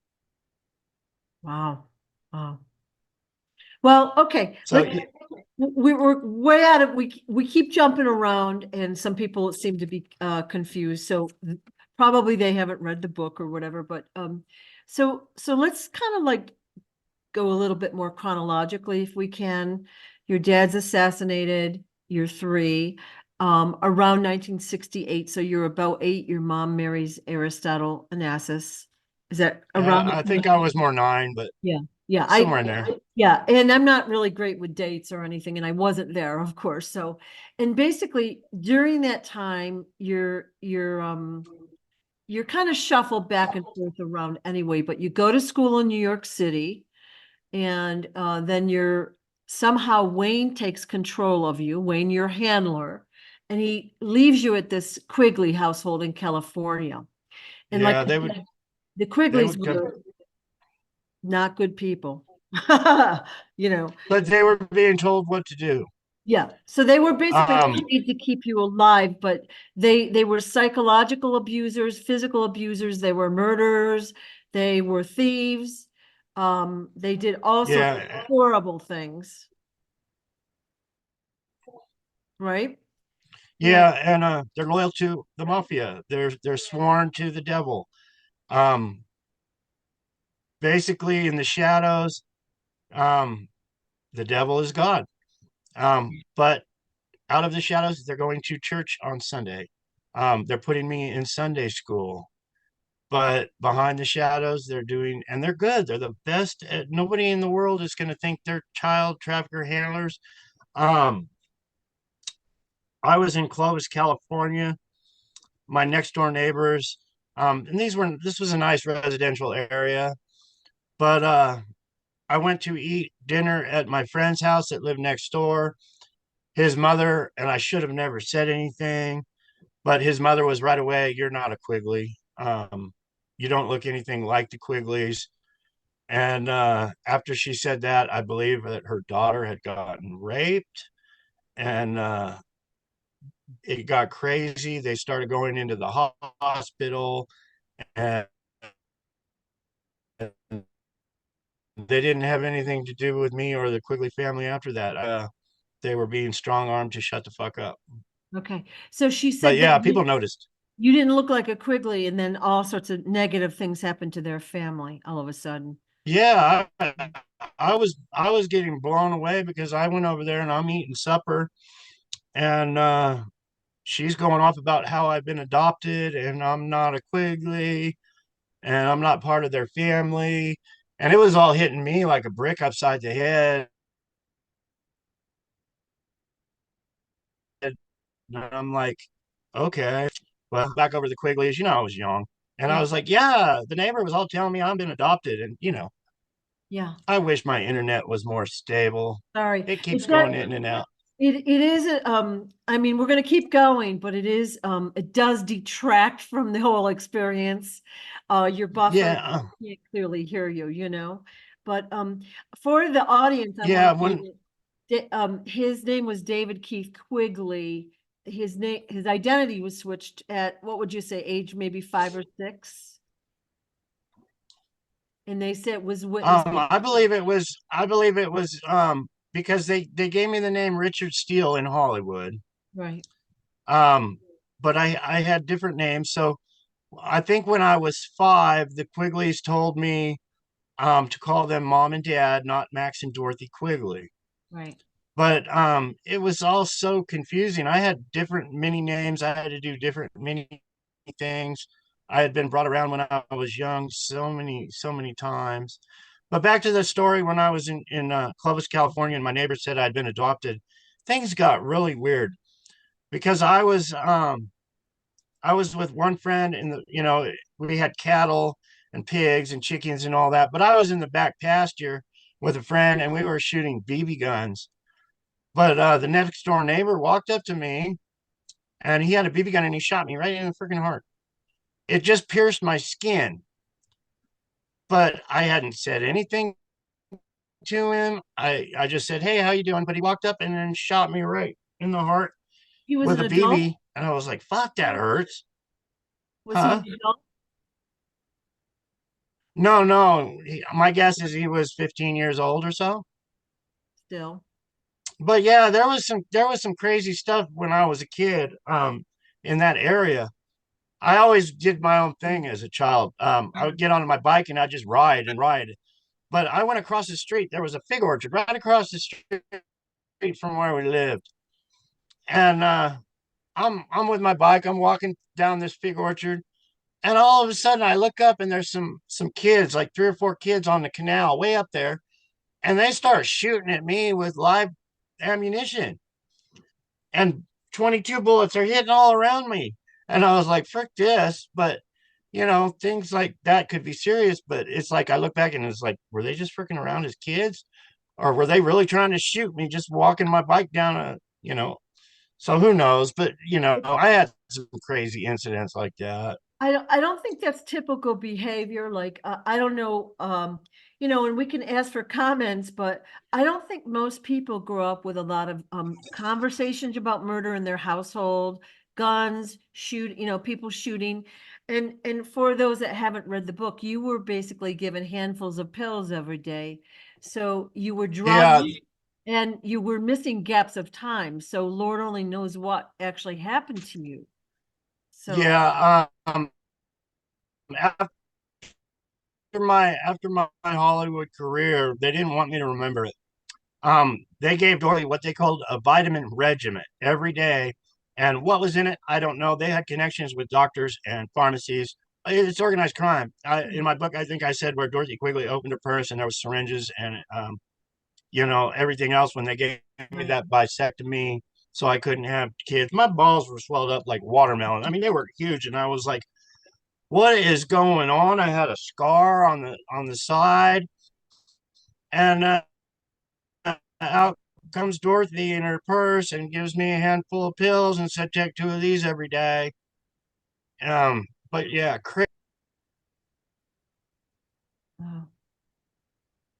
Wow. Wow. Well, okay. So We're way out of we keep jumping around, and some people seem to be confused. So probably they haven't read the book or whatever. But so let's kind of like go a little bit more chronologically if we can. Your dad's assassinated. You're 3. Around 1968. So you're about 8. Your mom marries Aristotle Onassis. Is that around? I think I was more 9, but Yeah. Yeah. somewhere in there. Yeah. And I'm not really great with dates or anything. And I wasn't there, of course. So, and basically during that time, you're kind of shuffled back and forth around anyway, but you go to school in New York City, and then somehow Wayne takes control of you, Wayne, your handler, and he leaves you at this Quigley household in California. And Yeah, like they would. the They Quigleys would come, were not good people, but they were being told what to do. Yeah, so they were basically Um, paid to keep you alive, but they were psychological abusers, physical abusers, they were murderers, they were thieves. They did all sorts of yeah, horrible things, right? Yeah, yeah, and they're loyal to the mafia. They're sworn to the devil. Um, basically, in the shadows, um, the devil is God. But out of the shadows, they're going to church on Sunday. They're putting me in Sunday school. But behind the shadows, they're doing, and they're good. They're the best. Nobody in the world is going to think they're child trafficker handlers. Um, I was in Clovis, California. My next door neighbors, and this was a nice residential area, but I went to eat dinner at my friend's house that lived next door. His mother, and I should have never said anything, but his mother was right away, "You're not a Quigley. You don't look anything like the Quigleys." And after she said that, I believe that her daughter had gotten raped, and it got crazy. They started going into the hospital, and they didn't have anything to do with me or the Quigley family after that. They were being strong armed to shut the fuck up. okay. So she But said that yeah, people noticed. you didn't look like a Quigley, and then all sorts of negative things happened to their family all of a sudden. Yeah, I was getting blown away because I went over there and I'm eating supper, and she's going off about how I've been adopted and I'm not a Quigley and I'm not part of their family. And it was all hitting me like a brick upside the head. And I'm like, okay, well, back over the Quigleys, I was young. And I Yeah, was like, yeah, the neighbor was all telling me I've been adopted. And, yeah. I wish my internet was more stable. Sorry. It keeps It going does, in and out. it is, I mean, we're gonna keep going, but it does detract from the whole experience. Your buffer Yeah. can't clearly hear you, But, for the audience, I want Yeah. to say When, that, his name was David Keith Quigley. His identity was switched at, what would you say, age maybe 5 or 6? And they said was witnessed. I believe it was because they gave me the name Richard Steele in Hollywood. Right, Um, but I had different names. So I think when I was 5, the Quigleys told me to call them Mom and Dad, not Max and Dorothy Quigley. right. But it was all so confusing. I had different mini names. I had to do different mini things. I had been brought around when I was young so many times. But back to the story, when I was in Clovis, California, and my neighbor said I'd been adopted, things got really weird because I was with one friend, and we had cattle and pigs and chickens and all that, but I was in the back pasture with a friend, and we were shooting BB guns. But the next door neighbor walked up to me, and he had a BB gun, and he shot me right in the freaking heart. It just pierced my skin, but I hadn't said anything to him. I just said, "Hey, how you doing?" But he walked up and then shot me right in the heart He was with an a adult? BB, and I was like, "Fuck, that hurts." Was he an Huh? adult No, no. My guess is he was 15 years old or so. still? But yeah, there was some crazy stuff when I was a kid in that area. I always did my own thing as a child. I would get on my bike and I'd just ride and ride. But I went across the street. There was a fig orchard right across the street from where we lived. And I'm with my bike. I'm walking down this fig orchard, and all of a sudden I look up and there's some kids, like 3 or 4 kids on the canal way up there, and they start shooting at me with live ammunition. And 22 bullets are hitting all around me. And I was like, frick this. But, things like that could be serious. But it's like, I look back and it's like, were they just freaking around as kids? Or were they really trying to shoot me just walking my bike down so who knows? But, I had some crazy incidents like that. I don't think that's typical behavior. Like, I don't know, you know, and we can ask for comments, but I don't think most people grow up with a lot of conversations about murder in their household, guns, shoot, you know, people shooting. And for those that haven't read the book, you were basically given handfuls of pills every day. So you were Yeah, drugged and you were missing gaps of time. So Lord only knows what actually happened to you. So yeah. After my Hollywood career, they didn't want me to remember it. They gave Dorothy what they called a vitamin regimen every day. And what was in it, I don't know. They had connections with doctors and pharmacies. It's organized crime. In my book, I think I said where Dorothy Quigley opened her purse and there was syringes and everything else when they gave me right. that bisectomy so I couldn't have kids. My balls were swelled up like watermelon. I mean, they were huge, and I was like, "What is going on?" I had a scar on the side, and out comes Dorothy in her purse and gives me a handful of pills and said, "Take 2 of these every day." But yeah, Oh.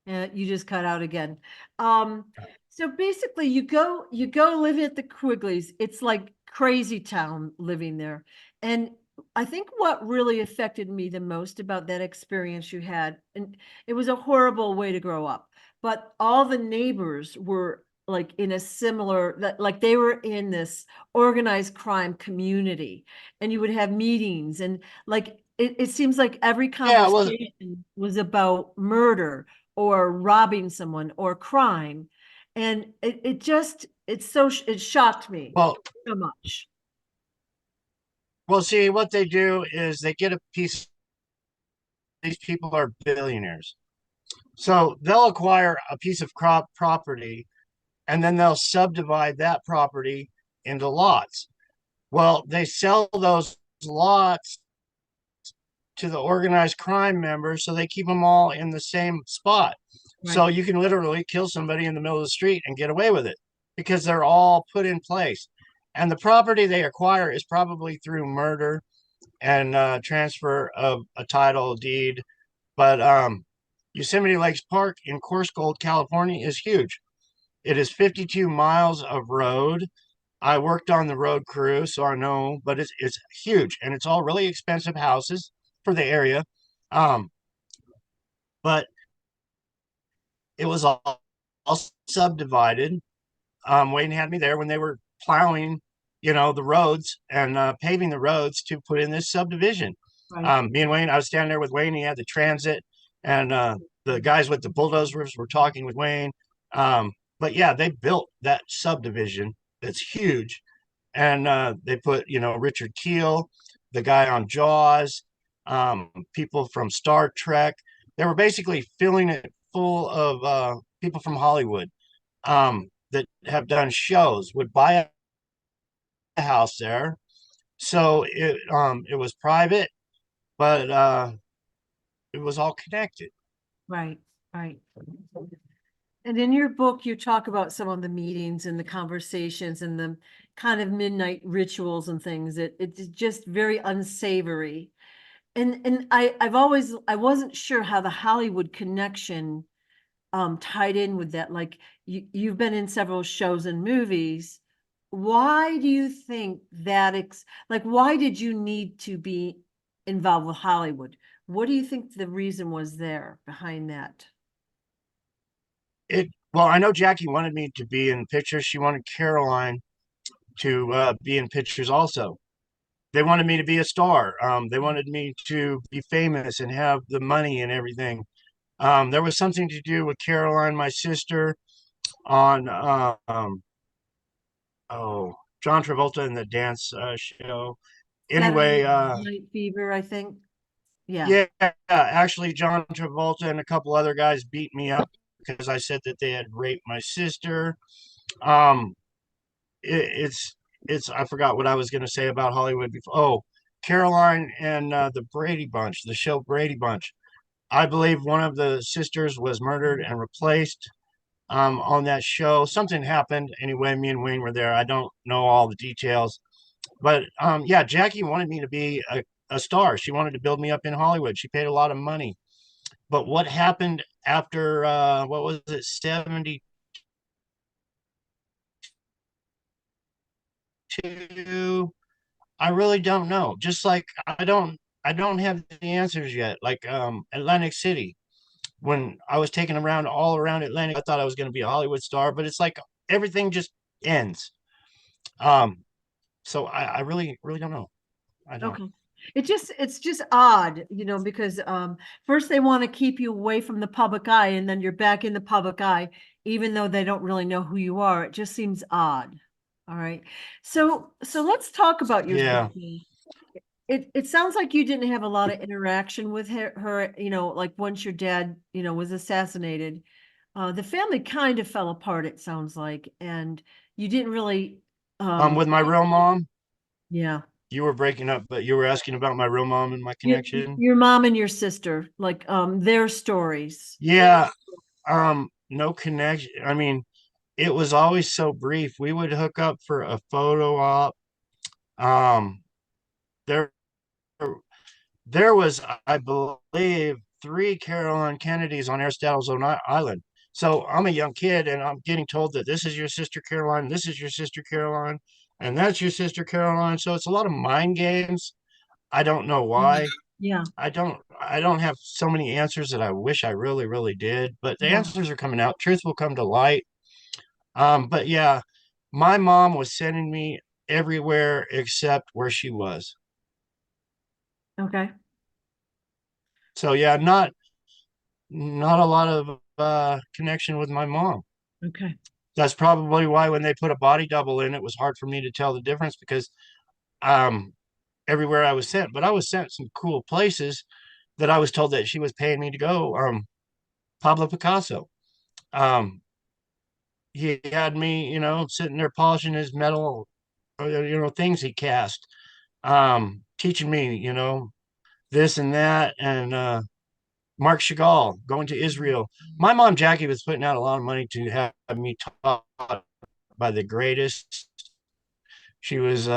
Yeah, you just cut out again. Um, so basically you go live at the Quigley's. It's like crazy town living there. And I think what really affected me the most about that experience you had, and it was a horrible way to grow up, but all the neighbors were like in a similar, like they were in this organized crime community, and you would have meetings, and like it seems like every yeah, it was conversation was about murder or robbing someone or crime. And it just, it shocked me well. so much. Well, see, what they do is they get a piece. These people are billionaires, so they'll acquire a piece of crop property and then they'll subdivide that property into lots. Well, they sell those lots to the organized crime members, so they keep them all in the same spot. So Right, you can literally kill somebody in the middle of the street and get away with it because they're all put in place. And the property they acquire is probably through murder and transfer of a title deed. But Yosemite Lakes Park in Coarse Gold, California is huge. It is 52 miles of road. I worked on the road crew, so I know, but it's huge and it's all really expensive houses for the area. Um, but it was all subdivided. Wayne had me there when they were plowing, the roads and paving the roads to put in this subdivision. right, Me and Wayne, I was standing there with Wayne. He had the transit, and the guys with the bulldozers were talking with Wayne. But yeah, they built that subdivision that's huge, and they put, Richard Keel, the guy on Jaws, people from Star Trek. They were basically filling it full of people from Hollywood that have done shows would buy a house there. So it was private, but it was all connected. right, right. And in your book, you talk about some of the meetings and the conversations and the kind of midnight rituals and things. It's just very unsavory. And I wasn't sure how the Hollywood connection tied in with that. Like you've been in several shows and movies. Why do you think that like why did you need to be involved with Hollywood? What do you think the reason was there behind that? Well, I know Jackie wanted me to be in pictures. She wanted Caroline to be in pictures also. They wanted me to be a star. They wanted me to be famous and have the money and everything. There was something to do with Caroline, my sister, on oh, John Travolta in the dance show. Saturday Anyway, Night Fever, I think. Yeah, yeah, actually, John Travolta and a couple other guys beat me up because I said that they had raped my sister. Um, it's I forgot what I was going to say about Hollywood before. Oh, Caroline and the Brady Bunch, the show Brady Bunch. I believe one of the sisters was murdered and replaced on that show. Something happened anyway. Me and Wayne were there. I don't know all the details, but yeah, Jackie wanted me to be a star. She wanted to build me up in Hollywood. She paid a lot of money. But what happened after what was it, 72? I really don't know. Just like I don't have the answers yet. Like Atlantic City, when I was taken around all around Atlantic, I thought I was going to be a Hollywood star, but it's like everything just ends. Um, so I really don't know. I don't. Okay. It's just odd, you know, because first they want to keep you away from the public eye and then you're back in the public eye, even though they don't really know who you are. It just seems odd. All right. So let's talk about your Yeah. family. It sounds like you didn't have a lot of interaction with her, you know, like once your dad, you know, was assassinated. The family kind of fell apart, it sounds like, and you didn't really With my real mom, yeah. you were breaking up, but you were asking about my real mom and my connection. Your mom and your sister, like their stories. Yeah. No connection. I mean, it was always so brief. We would hook up for a photo op. Um, there there was, I believe, three Caroline Kennedys on Aristotle's own island. So I'm a young kid and I'm getting told that this is your sister Caroline, this is your sister Caroline, and that's your sister Caroline. So it's a lot of mind games. I don't know Mhm. why. Yeah, I don't have so many answers that I wish I really did, but the yeah. answers are coming out. Truth will come to light. But yeah, my mom was sending me everywhere except where she was. Okay. So yeah, not a lot of connection with my mom. Okay. That's probably why when they put a body double in, it was hard for me to tell the difference because um everywhere I was sent, but I was sent some cool places that I was told that she was paying me to go. Pablo Picasso. Um, he had me, sitting there polishing his metal, things he cast, teaching me, this and that, and Mark Chagall going to Israel. My mom Jackie was putting out a lot of money to have me taught by the greatest. She was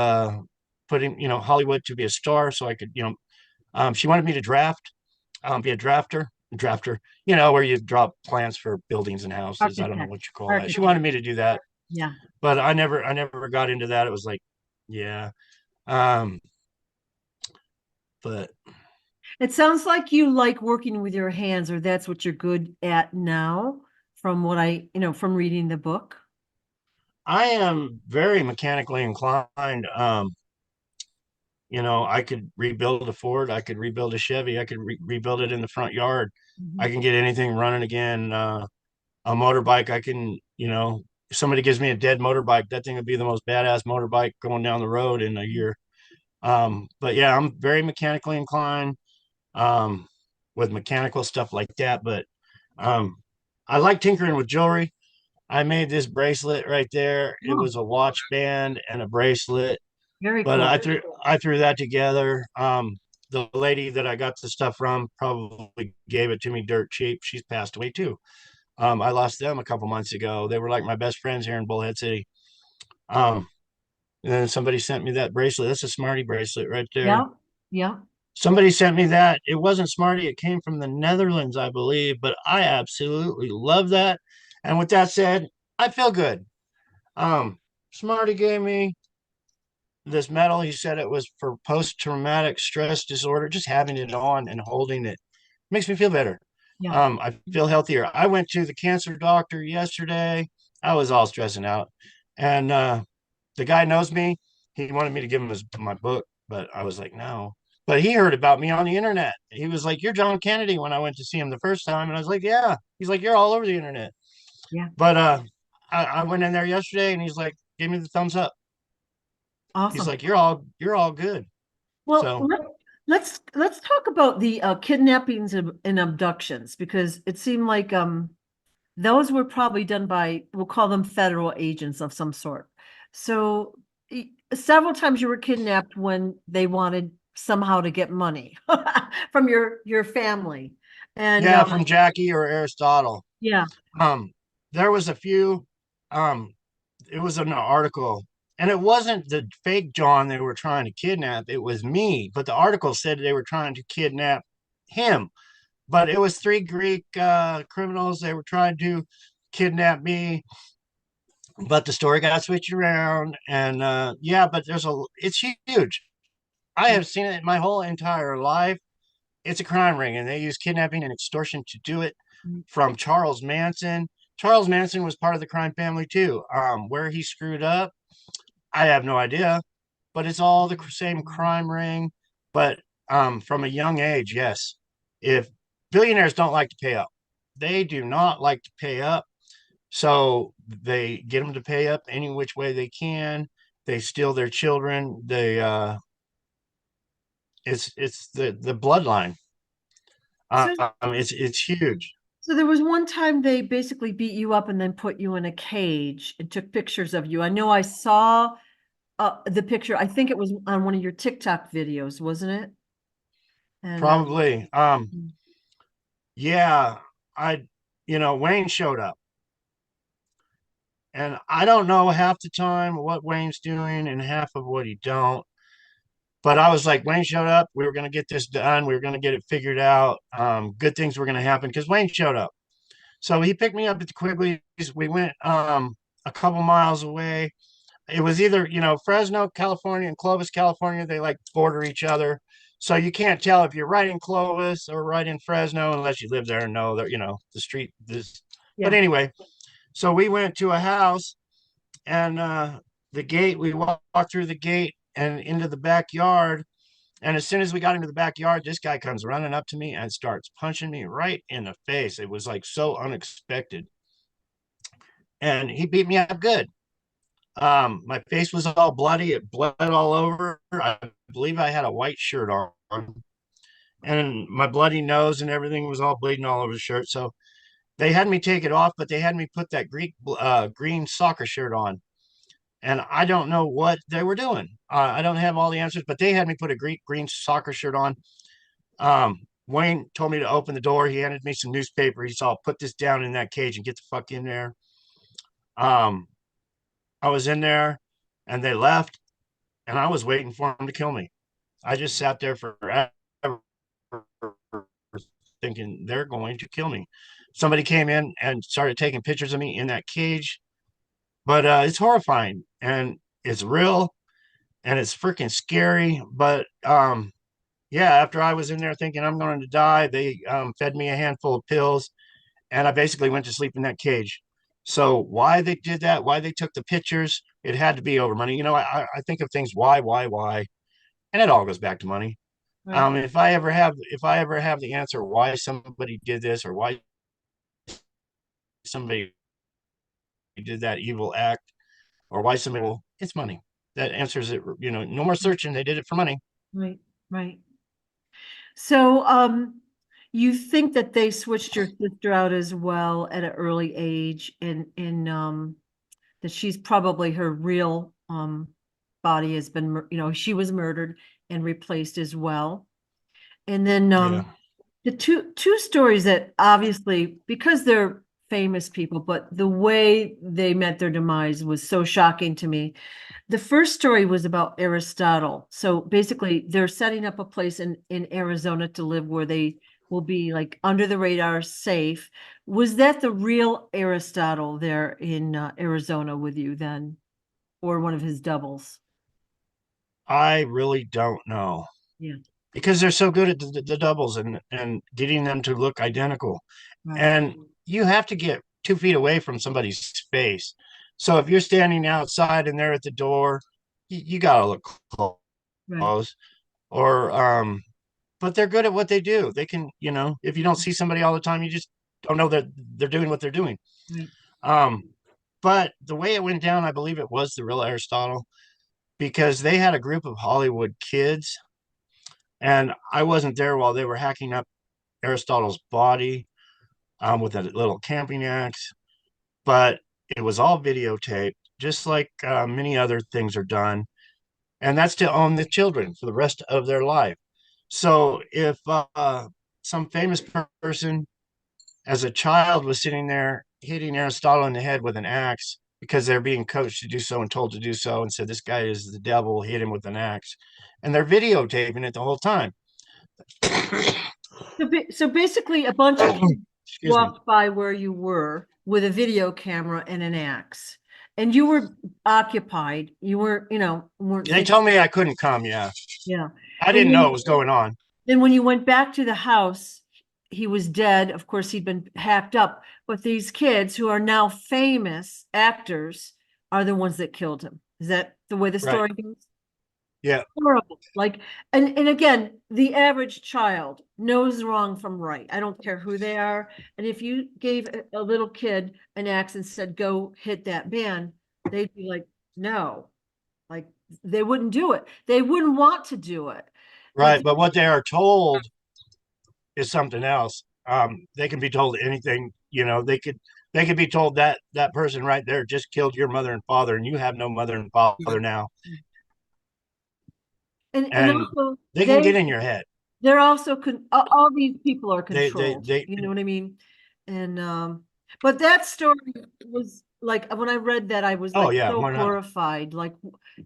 putting, Hollywood to be a star, so I could, she wanted me to be a drafter, where you draw plans for buildings and houses. I don't know Architect. what you call that. She Architect. wanted me to do that, Yeah. but I never got into that. It was like, yeah, um, but It sounds like you like working with your hands, or that's what you're good at now, from what from reading the book. I am very mechanically inclined. I could rebuild a Ford, I could rebuild a Chevy, I could rebuild it in the front yard. I Mhm. can get anything running again. A motorbike, I can, if somebody gives me a dead motorbike, that thing would be the most badass motorbike going down the road in a year. But yeah, I'm very mechanically inclined with mechanical stuff like that. But um, I like tinkering with jewelry. I made this bracelet right there. It Oh, was a watch band and a bracelet, very but cool. I threw that together. The lady that I got the stuff from probably gave it to me dirt cheap. She's passed away too. I lost them a couple months ago. They were like my best friends here in Bullhead City. Um, and then somebody sent me that bracelet. That's a Smarty bracelet right there. Yeah. Yeah. Somebody sent me that. It wasn't Smarty. It came from the Netherlands, I believe, but I absolutely love that. And with that said, I feel good. Um, Smarty gave me this medal. He said it was for post-traumatic stress disorder. Just having it on and holding it makes me feel better. Yeah. I feel healthier. I went to the cancer doctor yesterday. I was all stressing out, and the guy knows me. He wanted me to give him my book, but I was like, no. But he heard about me on the internet. He was like, "You're John Kennedy." When I went to see him the first time, and I was like, "Yeah." He's like, "You're all over the internet." Yeah. But I went in there yesterday, and he's like, gave me the thumbs up. He's Awesome. like, "You're all good." Well, So let's talk about the kidnappings and abductions, because it seemed like those were probably done by, we'll call them federal agents of some sort. So several times you were kidnapped when they wanted somehow to get money from your family. And yeah, from Jackie or Aristotle. yeah, Um, there was a few. Um, it was an article, and it wasn't the fake John they were trying to kidnap. It was me, but the article said they were trying to kidnap him. but it was three Greek criminals. They were trying to kidnap me, but the story got switched around. And yeah, but it's huge. I have seen it my whole entire life. It's a crime ring, and they use kidnapping and extortion to do it. Mm. From Charles Manson. Charles Manson was part of the crime family too. Where he screwed up, I have no idea, but it's all the same crime ring. But from a young age, yes, if billionaires don't like to pay up, they do not like to pay up. So they get them to pay up any which way they can. They steal their children. It's the bloodline. So, It's huge. so there was one time they basically beat you up and then put you in a cage and took pictures of you. I know I saw the picture. I think it was on one of your TikTok videos, wasn't it? And Probably. Mm. Yeah, I, Wayne showed up, and I don't know half the time what Wayne's doing and half of what he don't. But I was like, Wayne showed up. We were going to get this done. We were going to get it figured out. Good things were going to happen because Wayne showed up. So he picked me up at the Quigley's. We went a couple miles away. It was either, Fresno, California, and Clovis, California. They like border each other. So you can't tell if you're right in Clovis or right in Fresno unless you live there and know that, the street. But Yeah. anyway, so we went to a house, and the gate, we walked through the gate and into the backyard. And as soon as we got into the backyard, this guy comes running up to me and starts punching me right in the face. It was like so unexpected. And he beat me up good. My face was all bloody. It bled all over. I believe I had a white shirt on, and my bloody nose and everything was all bleeding all over the shirt. So they had me take it off, but they had me put that green soccer shirt on. And I don't know what they were doing. I don't have all the answers, but they had me put a green soccer shirt on. Wayne told me to open the door. He handed me some newspaper. He said, put this down in that cage and get the fuck in there. I was in there, and they left, and I was waiting for them to kill me. I just sat there forever thinking they're going to kill me. Somebody came in and started taking pictures of me in that cage. But it's horrifying, and it's real, and it's freaking scary. But yeah, after I was in there thinking I'm going to die, they fed me a handful of pills, and I basically went to sleep in that cage. So why they did that, why they took the pictures, it had to be over money. I think of things why, and it all goes back to money. Right. If I ever have the answer why somebody did this or why somebody did that evil act or why somebody will, it's money. That answers it, no more searching. They did it for money. Right, right. So, you think that they switched your sister out as well at an early age, and that she's probably her real body has been, she was murdered and replaced as well. And then Yeah. the two stories that obviously, because they're famous people, but the way they met their demise was so shocking to me. The first story was about Aristotle. So basically, they're setting up a place in Arizona to live where they will be like under the radar, safe. Was that the real Aristotle there in Arizona with you then, or one of his doubles? I really don't know Yeah, because they're so good at the doubles and getting them to look identical. right, And you have to get 2 feet away from somebody's face. So if you're standing outside and they're at the door, you got to look right, close. Or, but they're good at what they do. They can, if you don't see somebody all the time, you just don't know that they're doing what they're doing. right. Um, but the way it went down, I believe it was the real Aristotle because they had a group of Hollywood kids, and I wasn't there while they were hacking up Aristotle's body with a little camping axe, but it was all videotaped, just like many other things are done. And that's to own the children for the rest of their life. So if some famous person as a child was sitting there hitting Aristotle in the head with an axe because they're being coached to do so and told to do so, and said, this guy is the devil, hit him with an axe. And they're videotaping it the whole time. So basically, a bunch of kids Excuse me. walked by where you were with a video camera and an axe, and you were occupied. You were, weren't They thinking, told me I couldn't come. Yeah. yeah. I And didn't know what was going on. then when you went back to the house, he was dead. Of course, he'd been hacked up. But these kids who are now famous actors are the ones that killed him. Is that the way the Right. story goes? Yeah. Horrible. Like, and again, the average child knows wrong from right. I don't care who they are. And if you gave a little kid an axe and said, go hit that man, they'd be like, no. Like, they wouldn't do it. They wouldn't want to do it. Right. But what they are told is something else. They can be told anything, they could be told that that person right there just killed your mother and father, and you have no mother and father now. And And also they can get in your head. they're also all these people are They- controlled. they- You know what I mean? And but that story was like, when I read that, I was Oh, like yeah, so 100. horrified, like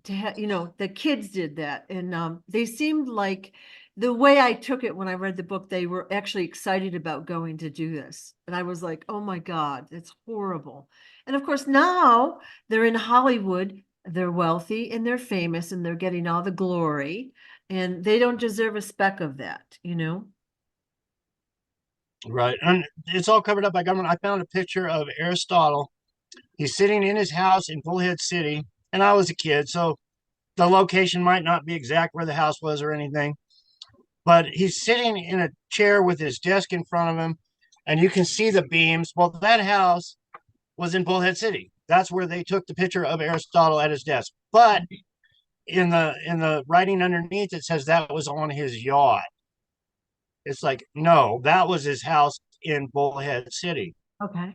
to have, the kids did that. And they seemed like, the way I took it when I read the book, they were actually excited about going to do this. And I was like, oh my God, it's horrible. And of course, now they're in Hollywood, they're wealthy and they're famous and they're getting all the glory, and they don't deserve a speck of that, Right. And it's all covered up by government. I found a picture of Aristotle. He's sitting in his house in Bullhead City, and I was a kid, so the location might not be exact where the house was or anything, but he's sitting in a chair with his desk in front of him, and you can see the beams. Well, that house was in Bullhead City. That's where they took the picture of Aristotle at his desk. But in the writing underneath, it says that was on his yacht. It's like, no, that was his house in Bullhead City. Okay.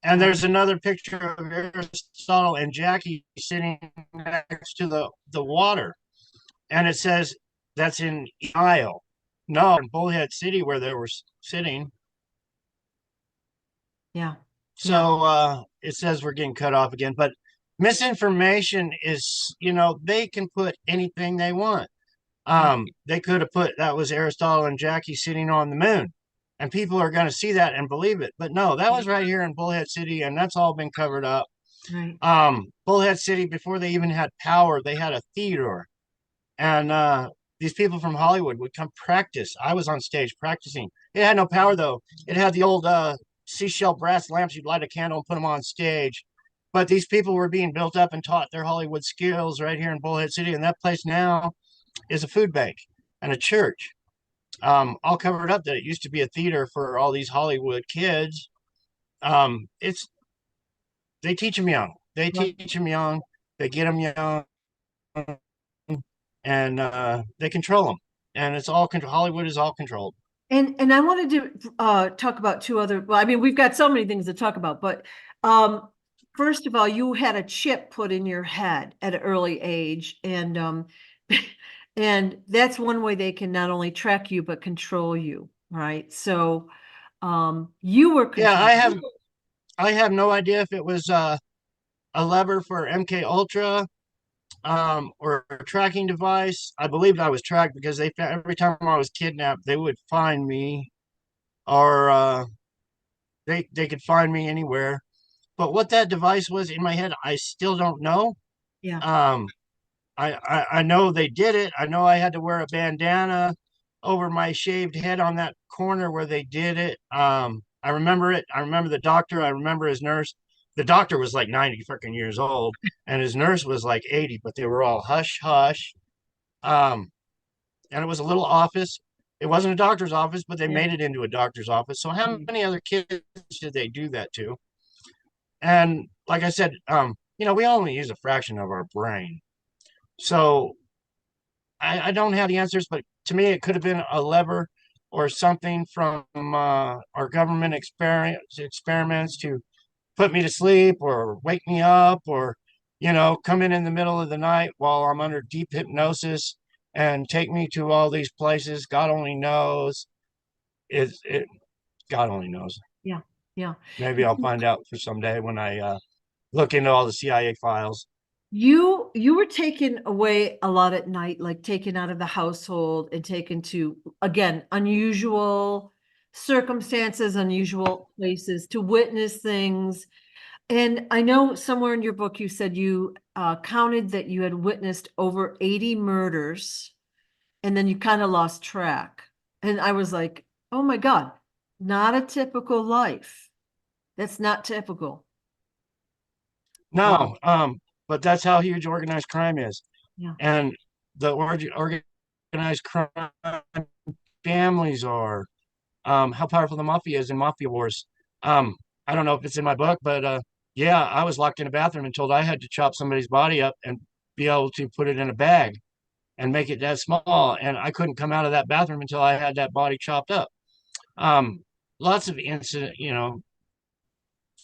And there's another picture of Aristotle and Jackie sitting next to the water. And it says that's in Isle. No, in Bullhead City where they were sitting. Yeah. So it says we're getting cut off again. But misinformation is, they can put anything they want. They could have put that was Aristotle and Jackie sitting on the moon, and people are going to see that and believe it. But no, that was right here in Bullhead City, and that's all been covered up. Right. Bullhead City, before they even had power, they had a theater, and these people from Hollywood would come practice. I was on stage practicing. It had no power though. It had the old seashell brass lamps. You'd light a candle and put them on stage. But these people were being built up and taught their Hollywood skills right here in Bullhead City, and that place now is a food bank and a church. All covered up that it used to be a theater for all these Hollywood kids. It's they teach them young. They teach them young. They get them young, and they control them. And it's all control. Hollywood is all controlled. And I wanted to talk about two other. Well, I mean, we've got so many things to talk about, but first of all, you had a chip put in your head at an early age, and and that's one way they can not only track you but control you, right? So you were Yeah, controlled. I have no idea if it was a lever for MK Ultra or a tracking device. I believed I was tracked because they every time I was kidnapped, they would find me, or they could find me anywhere. But what that device was in my head, I still don't know. Yeah. I know they did it. I know I had to wear a bandana over my shaved head on that corner where they did it. I remember it. I remember the doctor. I remember his nurse. The doctor was like 90 freaking years old, and his nurse was like 80, but they were all hush hush. And it was a little office. It wasn't a doctor's office, but they made it into a doctor's office. So how many other kids did they do that to? And like I said, we only use a fraction of our brain. So I don't have the answers, but to me, it could have been a lever or something from our government experiments to put me to sleep or wake me up, or come in the middle of the night while I'm under deep hypnosis and take me to all these places. God only knows. It God only knows. Yeah. Yeah. Maybe I'll find out for someday when I look into all the CIA files. You were taken away a lot at night, like taken out of the household and taken to, again, unusual circumstances, unusual places to witness things. And I know somewhere in your book you said you counted that you had witnessed over 80 murders, and then you kind of lost track. And I was like, oh my God, not a typical life. That's not typical. Wow. No, but that's how huge organized crime is. Yeah. And the organized crime families are, how powerful the mafia is in mafia wars. I don't know if it's in my book, but yeah, I was locked in a bathroom and told I had to chop somebody's body up and be able to put it in a bag and make it that small. And I couldn't come out of that bathroom until I had that body chopped up. Um, Lots of incident,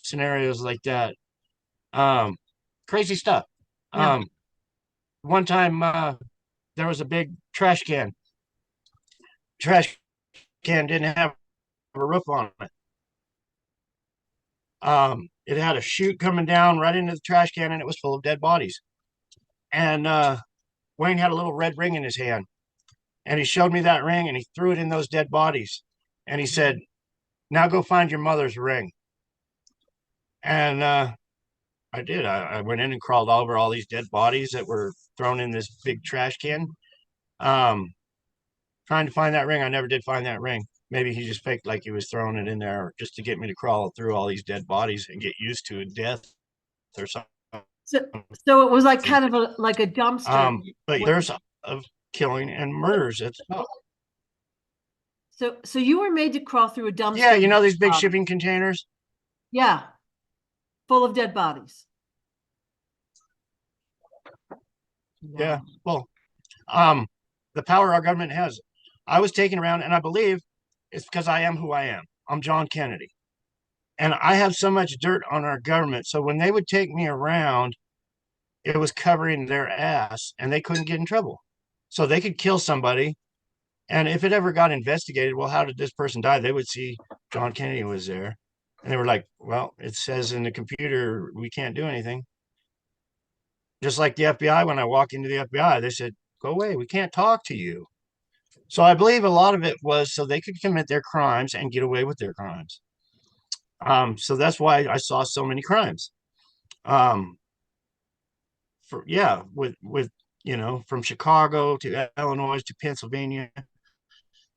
scenarios like that. Um, Crazy stuff. Yeah. Um, One time, there was a big trash can. Trash can didn't have a roof on it. It had a chute coming down right into the trash can, and it was full of dead bodies. And Wayne had a little red ring in his hand, and he showed me that ring, and he threw it in those dead bodies, and he said, "Now go find your mother's ring." And I did. I went in and crawled over all these dead bodies that were thrown in this big trash can, um, trying to find that ring. I never did find that ring. Maybe he just faked like he was throwing it in there just to get me to crawl through all these dead bodies and get used to death or something. So, so it was like kind of like a dumpster. But there's of killing and murders. It's So you were made to crawl through a dumpster. yeah, you know these big shipping containers. Yeah, full of dead bodies. Yeah, well, the power our government has. I was taken around, and I believe it's because I am who I am. I'm John Kennedy, and I have so much dirt on our government. So when they would take me around, it was covering their ass, and they couldn't get in trouble. So they could kill somebody, and if it ever got investigated, well, how did this person die? They would see John Kennedy was there, and they were like, "Well, it says in the computer we can't do anything." Just like the FBI, when I walk into the FBI, they said, "Go away, we can't talk to you." So I believe a lot of it was so they could commit their crimes and get away with their crimes. So that's why I saw so many crimes. Um, for yeah, with from Chicago to Illinois to Pennsylvania,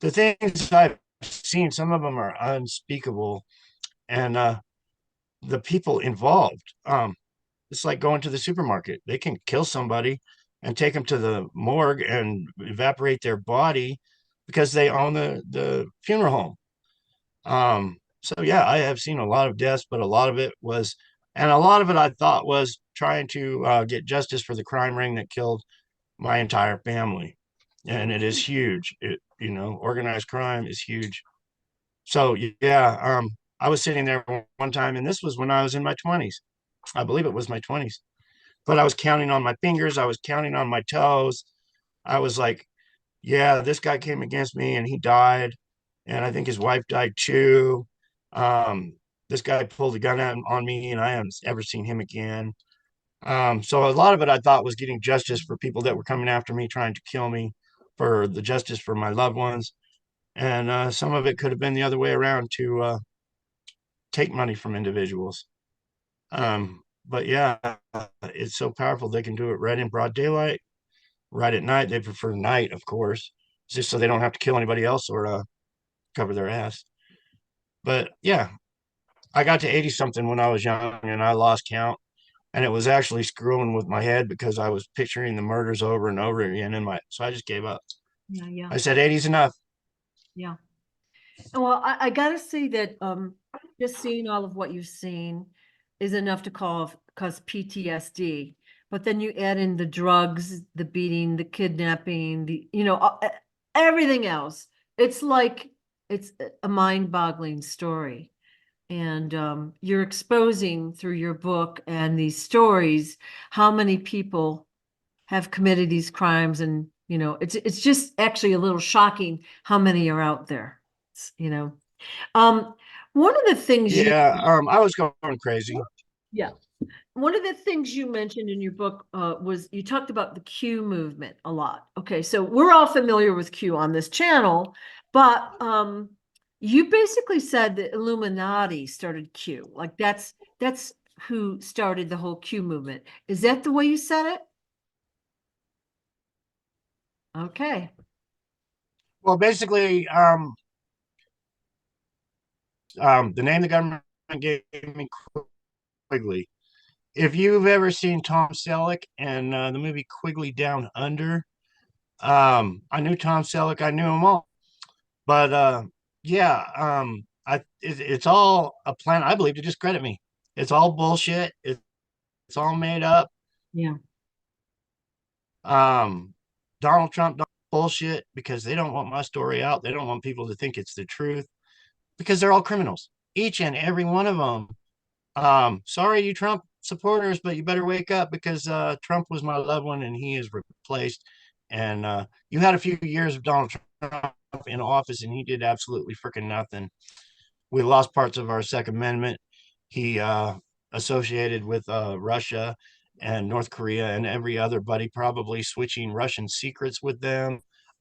the things I've seen, some of them are unspeakable, and the people involved. It's like going to the supermarket. They can kill somebody and take them to the morgue and evaporate their body because they own the funeral home. So yeah, I have seen a lot of deaths, but a lot of it was, and a lot of it I thought was trying to get justice for the crime ring that killed my entire family, and it is huge. Organized crime is huge. So yeah, I was sitting there one time, and this was when I was in my 20s. I believe it was my 20s, but I was counting on my fingers. I was counting on my toes. I was like, yeah, this guy came against me and he died. And I think his wife died too. This guy pulled a gun out on me and I haven't ever seen him again. So a lot of it I thought was getting justice for people that were coming after me, trying to kill me, for the justice for my loved ones. And some of it could have been the other way around to take money from individuals. But yeah, it's so powerful. They can do it right in broad daylight, right at night. They prefer night, of course, just so they don't have to kill anybody else or cover their ass. But yeah, I got to 80 something when I was young and I lost count. And it was actually screwing with my head because I was picturing the murders over and over again so I just gave up. Yeah, yeah, I said 80's enough. yeah. Well, I gotta say that just seeing all of what you've seen is enough to cause PTSD. But then you add in the drugs, the beating, the kidnapping, everything else. It's like it's a mind-boggling story. And you're exposing through your book and these stories how many people have committed these crimes, and it's just actually a little shocking how many are out there. You know, um, one of the things Yeah, I was going crazy. yeah, one of the things you mentioned in your book was you talked about the Q movement a lot. Okay, so we're all familiar with Q on this channel, but you basically said that Illuminati started Q. Like that's who started the whole Q movement. Is that the way you said it? Okay. Well, basically, the name the government gave me, Quigley. If you've ever seen Tom Selleck and the movie Quigley Down Under, I knew Tom Selleck. I knew them all. But yeah, it's all a plan, I believe, to discredit me. It's all bullshit. It's all made up. Yeah. Donald Trump bullshit because they don't want my story out. They don't want people to think it's the truth because they're all criminals, each and every one of them. Sorry, you Trump supporters, but you better wake up because Trump was my loved one and he is replaced. And you had a few years of Donald Trump in office and he did absolutely freaking nothing. We lost parts of our Second Amendment. He associated with Russia and North Korea and every other buddy, probably switching Russian secrets with them.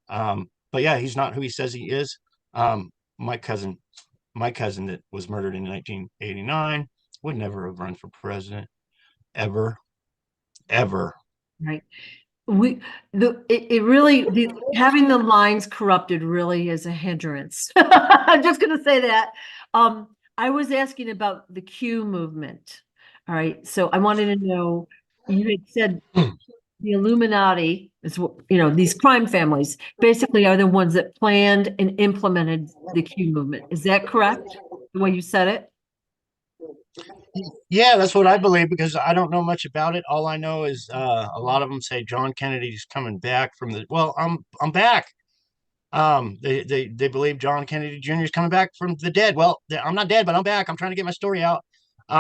But yeah, he's not who he says he is. Um, my cousin, my cousin that was murdered in 1989 would never have run for president, ever, ever. Right. It really having the lines corrupted really is a hindrance. I'm just going to say that. I was asking about the Q movement. All right, so I wanted to know, you had said the Illuminati is what, these crime families basically are the ones that planned and implemented the Q movement. Is that correct? The way you said it? Yeah, that's what I believe because I don't know much about it. All I know is a lot of them say John Kennedy's coming back from the. Well, I'm back. They believe John Kennedy Jr. is coming back from the dead. Well, I'm not dead, but I'm back. I'm trying to get my story out.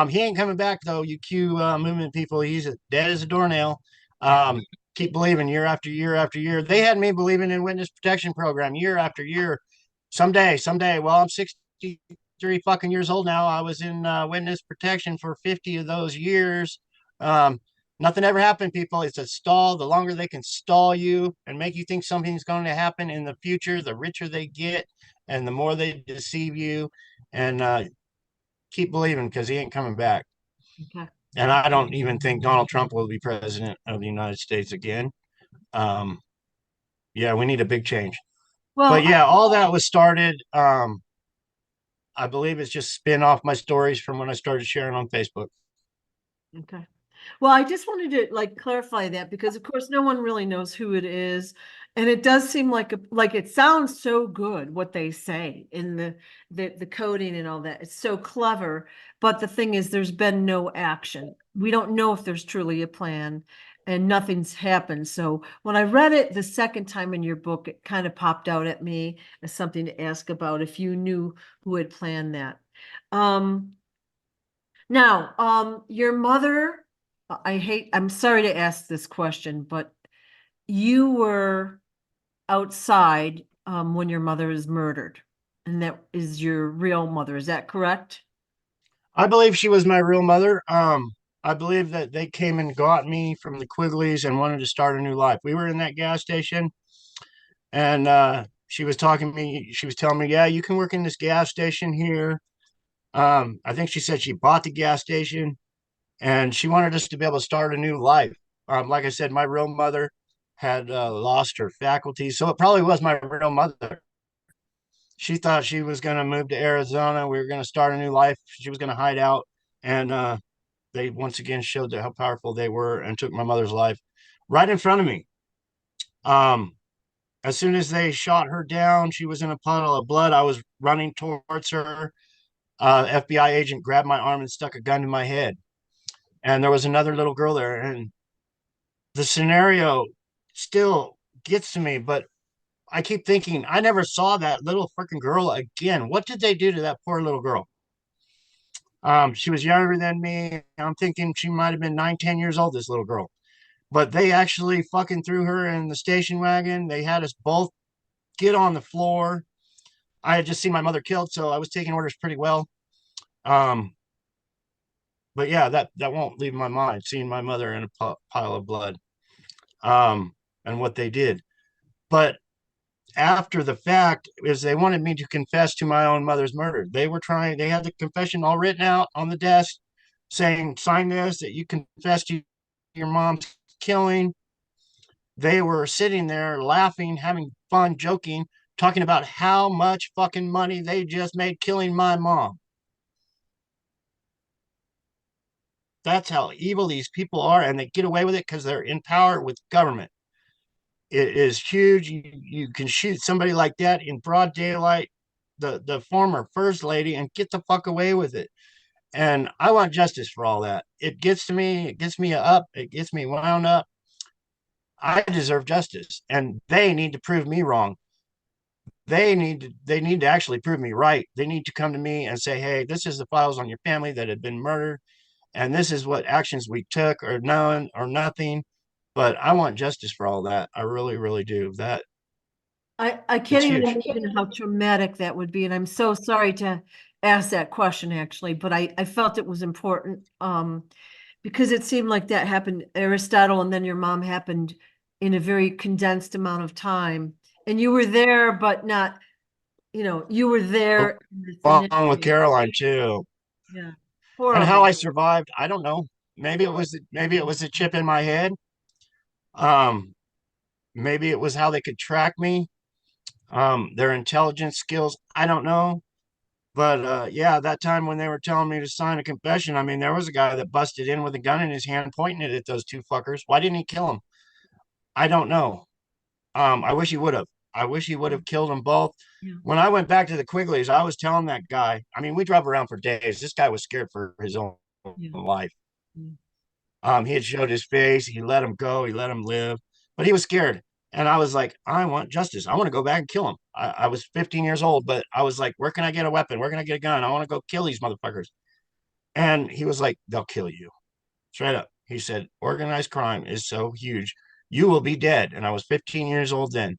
He ain't coming back though. You Q movement people, he's dead as a doornail. Keep believing year after year after year. They had me believing in witness protection program year after year. Someday. Well, I'm 63 fucking years old now. I was in witness protection for 50 of those years. Um, Nothing ever happened, people. It's a stall. The longer they can stall you and make you think something's going to happen in the future, the richer they get and the more they deceive you. And keep believing because he ain't coming back. Okay. And I don't even think Donald Trump will be president of the United States again. Um, yeah, we need a big change. Well, But yeah, all that was started. I believe it's just spin off my stories from when I started sharing on Facebook. okay. Well, I just wanted to clarify that because of course no one really knows who it is. And it does seem like it sounds so good what they say in the coding and all that. It's so clever. But the thing is there's been no action. We don't know if there's truly a plan and nothing's happened. So when I read it the second time in your book, it kind of popped out at me as something to ask about if you knew who had planned that. Now, your mother, I'm sorry to ask this question, but you were outside when your mother is murdered, and that is your real mother. Is that correct? I believe she was my real mother. I believe that they came and got me from the Quigleys and wanted to start a new life. We were in that gas station and she was talking to me. She was telling me, yeah, you can work in this gas station here. I think she said she bought the gas station and she wanted us to be able to start a new life. Like I said, my real mother had lost her faculties. So it probably was my real mother. She thought she was going to move to Arizona. We were going to start a new life. She was going to hide out. And they once again showed how powerful they were and took my mother's life right in front of me. Um, as soon as they shot her down, she was in a puddle of blood. I was running towards her. FBI agent grabbed my arm and stuck a gun to my head. And there was another little girl there. And the scenario still gets to me, but I keep thinking, I never saw that little freaking girl again. What did they do to that poor little girl? She was younger than me. I'm thinking she might have been 9, 10 years old, this little girl. But they actually fucking threw her in the station wagon. They had us both get on the floor. I had just seen my mother killed, so I was taking orders pretty well. Um, but yeah, that won't leave my mind, seeing my mother in a pile of blood, and what they did. But after the fact is they wanted me to confess to my own mother's murder. They had the confession all written out on the desk saying, sign this, that you confess to your mom's killing. They were sitting there laughing, having fun, joking, talking about how much fucking money they just made killing my mom. That's how evil these people are, and they get away with it because they're in power with government. It is huge. You can shoot somebody like that in broad daylight, the former first lady, and get the fuck away with it. And I want justice for all that. It gets to me. It gets me up. It gets me wound up. I deserve justice, and they need to prove me wrong. They need to actually prove me right. They need to come to me and say, hey, this is the files on your family that had been murdered, and this is what actions we took, or none or nothing. But I want justice for all that. I really, really do. That I can't it's even huge. imagine how traumatic that would be, and I'm so sorry to ask that question actually, but I felt it was important, because it seemed like that happened, Aristotle, and then your mom happened in a very condensed amount of time, and you were there, but not, you were there in this Along with initiative. Caroline too. Yeah, And how horrible. I survived, I don't know. Maybe it was a chip in my head. Um, maybe it was how they could track me. Their intelligence skills, I don't know. But yeah, that time when they were telling me to sign a confession, I mean, there was a guy that busted in with a gun in his hand, pointing it at those two fuckers. Why didn't he kill them? I don't know. I wish he would have. I wish he would have killed them both. Yeah, When I went back to the Quigleys, I was telling that guy. I mean, we drove around for days. This guy was scared for his own yeah, life. yeah. He had showed his face. He let him go. He let him live, but he was scared. And I was like, I want justice. I want to go back and kill him. I was 15 years old, but I was like, where can I get a weapon? Where can I get a gun? I want to go kill these motherfuckers. And he was like, they'll kill you. Straight up. He said, organized crime is so huge. You will be dead. And I was 15 years old then.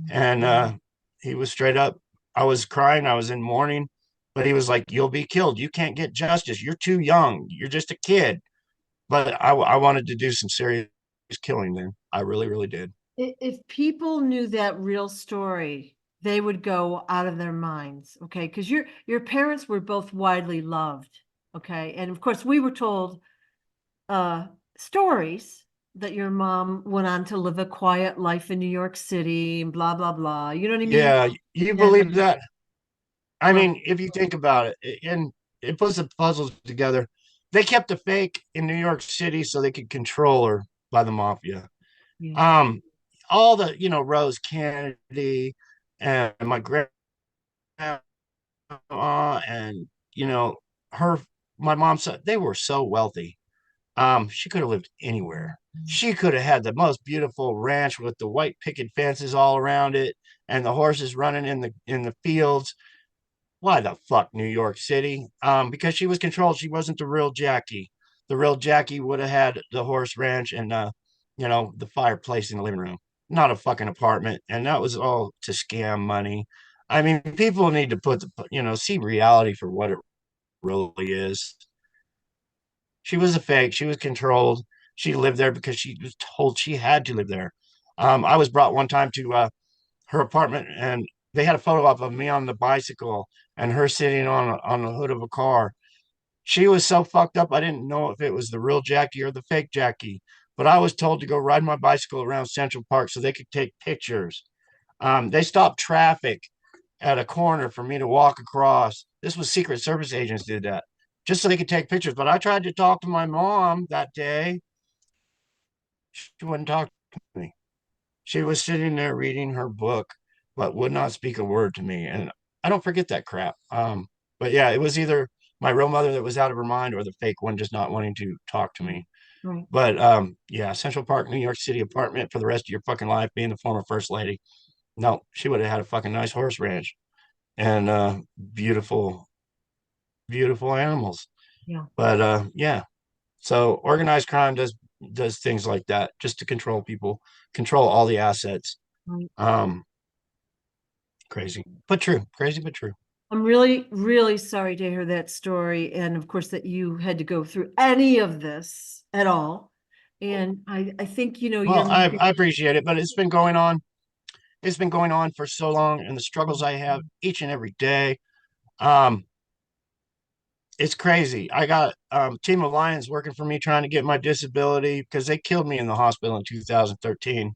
And he was straight up. I was crying. I was in mourning, but he was like, you'll be killed. You can't get justice. You're too young. You're just a kid. But I wanted to do some serious killing then. I really, really did. If people knew that real story, they would go out of their minds, okay? Because your parents were both widely loved, okay? And of course, we were told stories that your mom went on to live a quiet life in New York City and blah blah blah. You know what I mean? Yeah, you believe And that? I well, mean, if you think about it, and it puts the puzzles together. They kept a fake in New York City so they could control her by the mafia. yeah, Um, all the Rose Kennedy and my grandma and her my mom said they were so wealthy. She could have lived anywhere. She could have had the most beautiful ranch with the white picket fences all around it and the horses running in the fields. Why the fuck New York City? Because she was controlled. She wasn't the real Jackie. The real Jackie would have had the horse ranch and the fireplace in the living room, not a fucking apartment. And that was all to scam money. I mean, people need to see reality for what it really is. She was a fake. She was controlled. She lived there because she was told she had to live there. I was brought one time to her apartment, and they had a photo op of me on the bicycle and her sitting on the hood of a car. She was so fucked up. I didn't know if it was the real Jackie or the fake Jackie, but I was told to go ride my bicycle around Central Park so they could take pictures. They stopped traffic at a corner for me to walk across. This was Secret Service agents did that just so they could take pictures. But I tried to talk to my mom that day. She wouldn't talk to me. She was sitting there reading her book, but would not speak a word to me. And I don't forget that crap. But yeah, it was either my real mother that was out of her mind or the fake one just not wanting to talk to me. right. But yeah, Central Park, New York City apartment for the rest of your fucking life, being the former first lady. No, she would have had a fucking nice horse ranch and beautiful, beautiful animals. Yeah. But yeah, so organized crime does things like that just to control people, control all the assets. Right. Um, Crazy but true. Crazy but true. I'm really, really sorry to hear that story. And of course, that you had to go through any of this at all. And I think, Well, you're I appreciate it, but it's been going on. It's been going on for so long, and the struggles I have each and every day. Um, it's crazy. I got team of lions working for me trying to get my disability because they killed me in the hospital in 2013.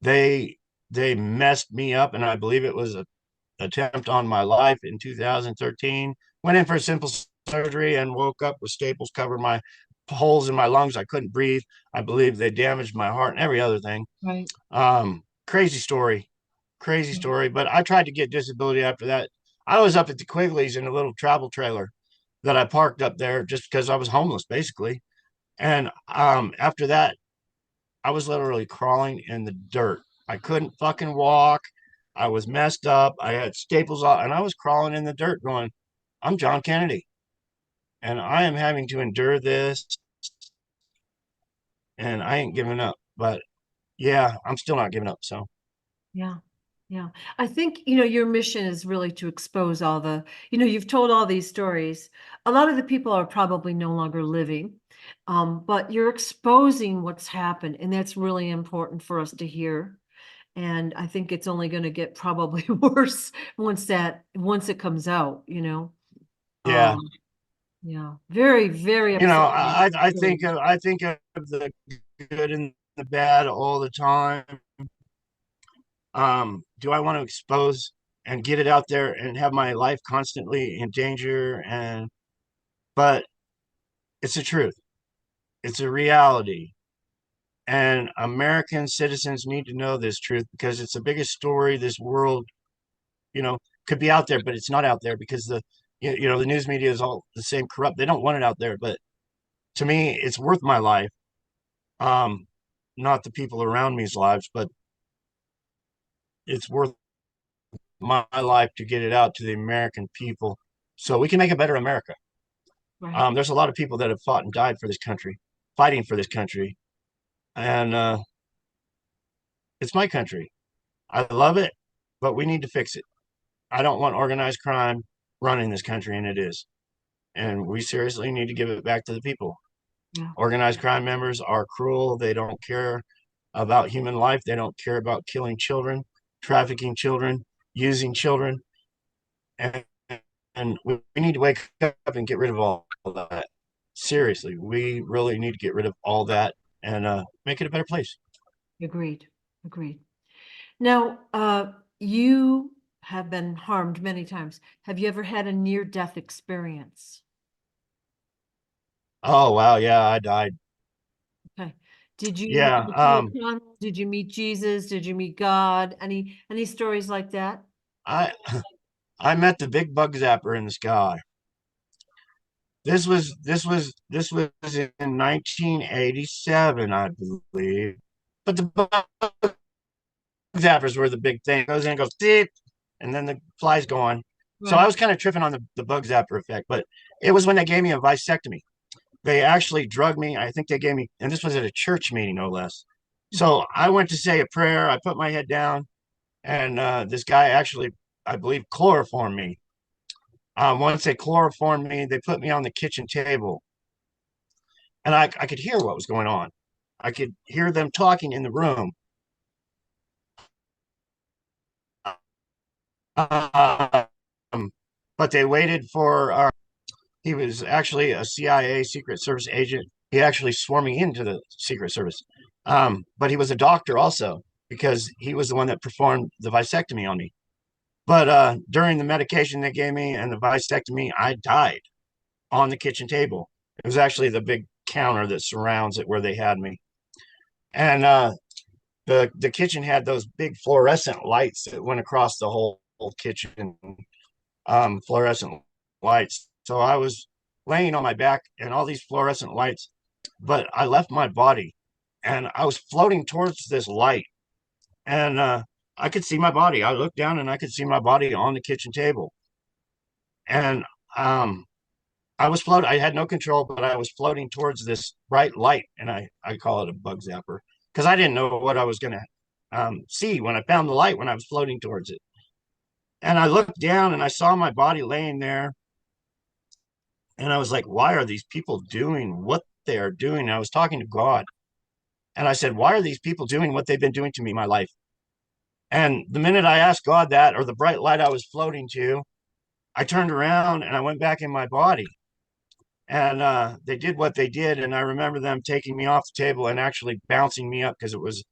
They they messed me up, and I believe it was a attempt on my life in 2013. Went in for a simple surgery and woke up with staples covering my holes in my lungs. I couldn't breathe. I believe they damaged my heart and every other thing. right. Crazy story, crazy story. But I tried to get disability after that. I was up at the Quigley's in a little travel trailer that I parked up there just because I was homeless, basically. And after that, I was literally crawling in the dirt. I couldn't fucking walk. I was messed up. I had staples on, and I was crawling in the dirt going, I'm John Kennedy, and I am having to endure this, and I ain't giving up. But yeah, I'm still not giving up. So Yeah. Yeah. I think, your mission is really to expose all the, you've told all these stories. A lot of the people are probably no longer living, but you're exposing what's happened, and that's really important for us to hear. And I think it's only going to get probably worse once it comes out. yeah, Um, yeah, very, very you know, upsetting. I think of the good and the bad all the time. Do I want to expose and get it out there and have my life constantly in danger? But it's the truth. It's a reality. And American citizens need to know this truth because it's the biggest story this world, you know, could be out there, but it's not out there because the news media is all the same corrupt. They don't want it out there, but to me, it's worth my life. Um, Not the people around me's lives, but it's worth my life to get it out to the American people so we can make a better America. Right. There's a lot of people that have fought and died for this country, fighting for this country, and it's my country. I love it, but we need to fix it. I don't want organized crime running this country, and it is. And we seriously need to give it back to the people. Yeah. Organized crime members are cruel. They don't care about human life. They don't care about killing children, trafficking children, using children. And, and we need to wake up and get rid of all that. Seriously, we really need to get rid of all that and make it a better place. Agreed. Agreed. Now, you have been harmed many times. Have you ever had a near-death experience? Oh, wow. Yeah, I died. Okay. Did you Yeah. go through a tunnel? Did you meet Jesus? Did you meet God? Any stories like that? I I met the big bug zapper in the sky. This was in 1987, I believe. But the bug zappers were the big thing. It goes in and goes beep, and then the fly's gone. So I Right. was kind of tripping on the bug zapper effect, but it was when they gave me a vasectomy. They actually drugged me. I think they gave me, and this was at a church meeting, no less. So I went to say a prayer. I put my head down, and this guy actually, I believe, chloroformed me. Once they chloroformed me, they put me on the kitchen table, and I could hear what was going on. I could hear them talking in the room. Um, but they waited for he was actually a CIA Secret Service agent. He actually swore me into the Secret Service. But he was a doctor also because he was the one that performed the vasectomy on me. But during the medication they gave me and the vasectomy, I died on the kitchen table. It was actually the big counter that surrounds it where they had me. And the kitchen had those big fluorescent lights that went across the whole kitchen, fluorescent lights. So I was laying on my back and all these fluorescent lights, but I left my body and I was floating towards this light and I could see my body. I looked down and I could see my body on the kitchen table. And um, I was floating. I had no control, but I was floating towards this bright light, and I call it a bug zapper because I didn't know what I was going to see when I found the light when I was floating towards it. And I looked down and I saw my body laying there. And I was like, why are these people doing what they are doing? And I was talking to God. And I said, why are these people doing what they've been doing to me my life? And the minute I asked God that, or the bright light I was floating to, I turned around and I went back in my body. And they did what they did. And I remember them taking me off the table and actually bouncing me up because it was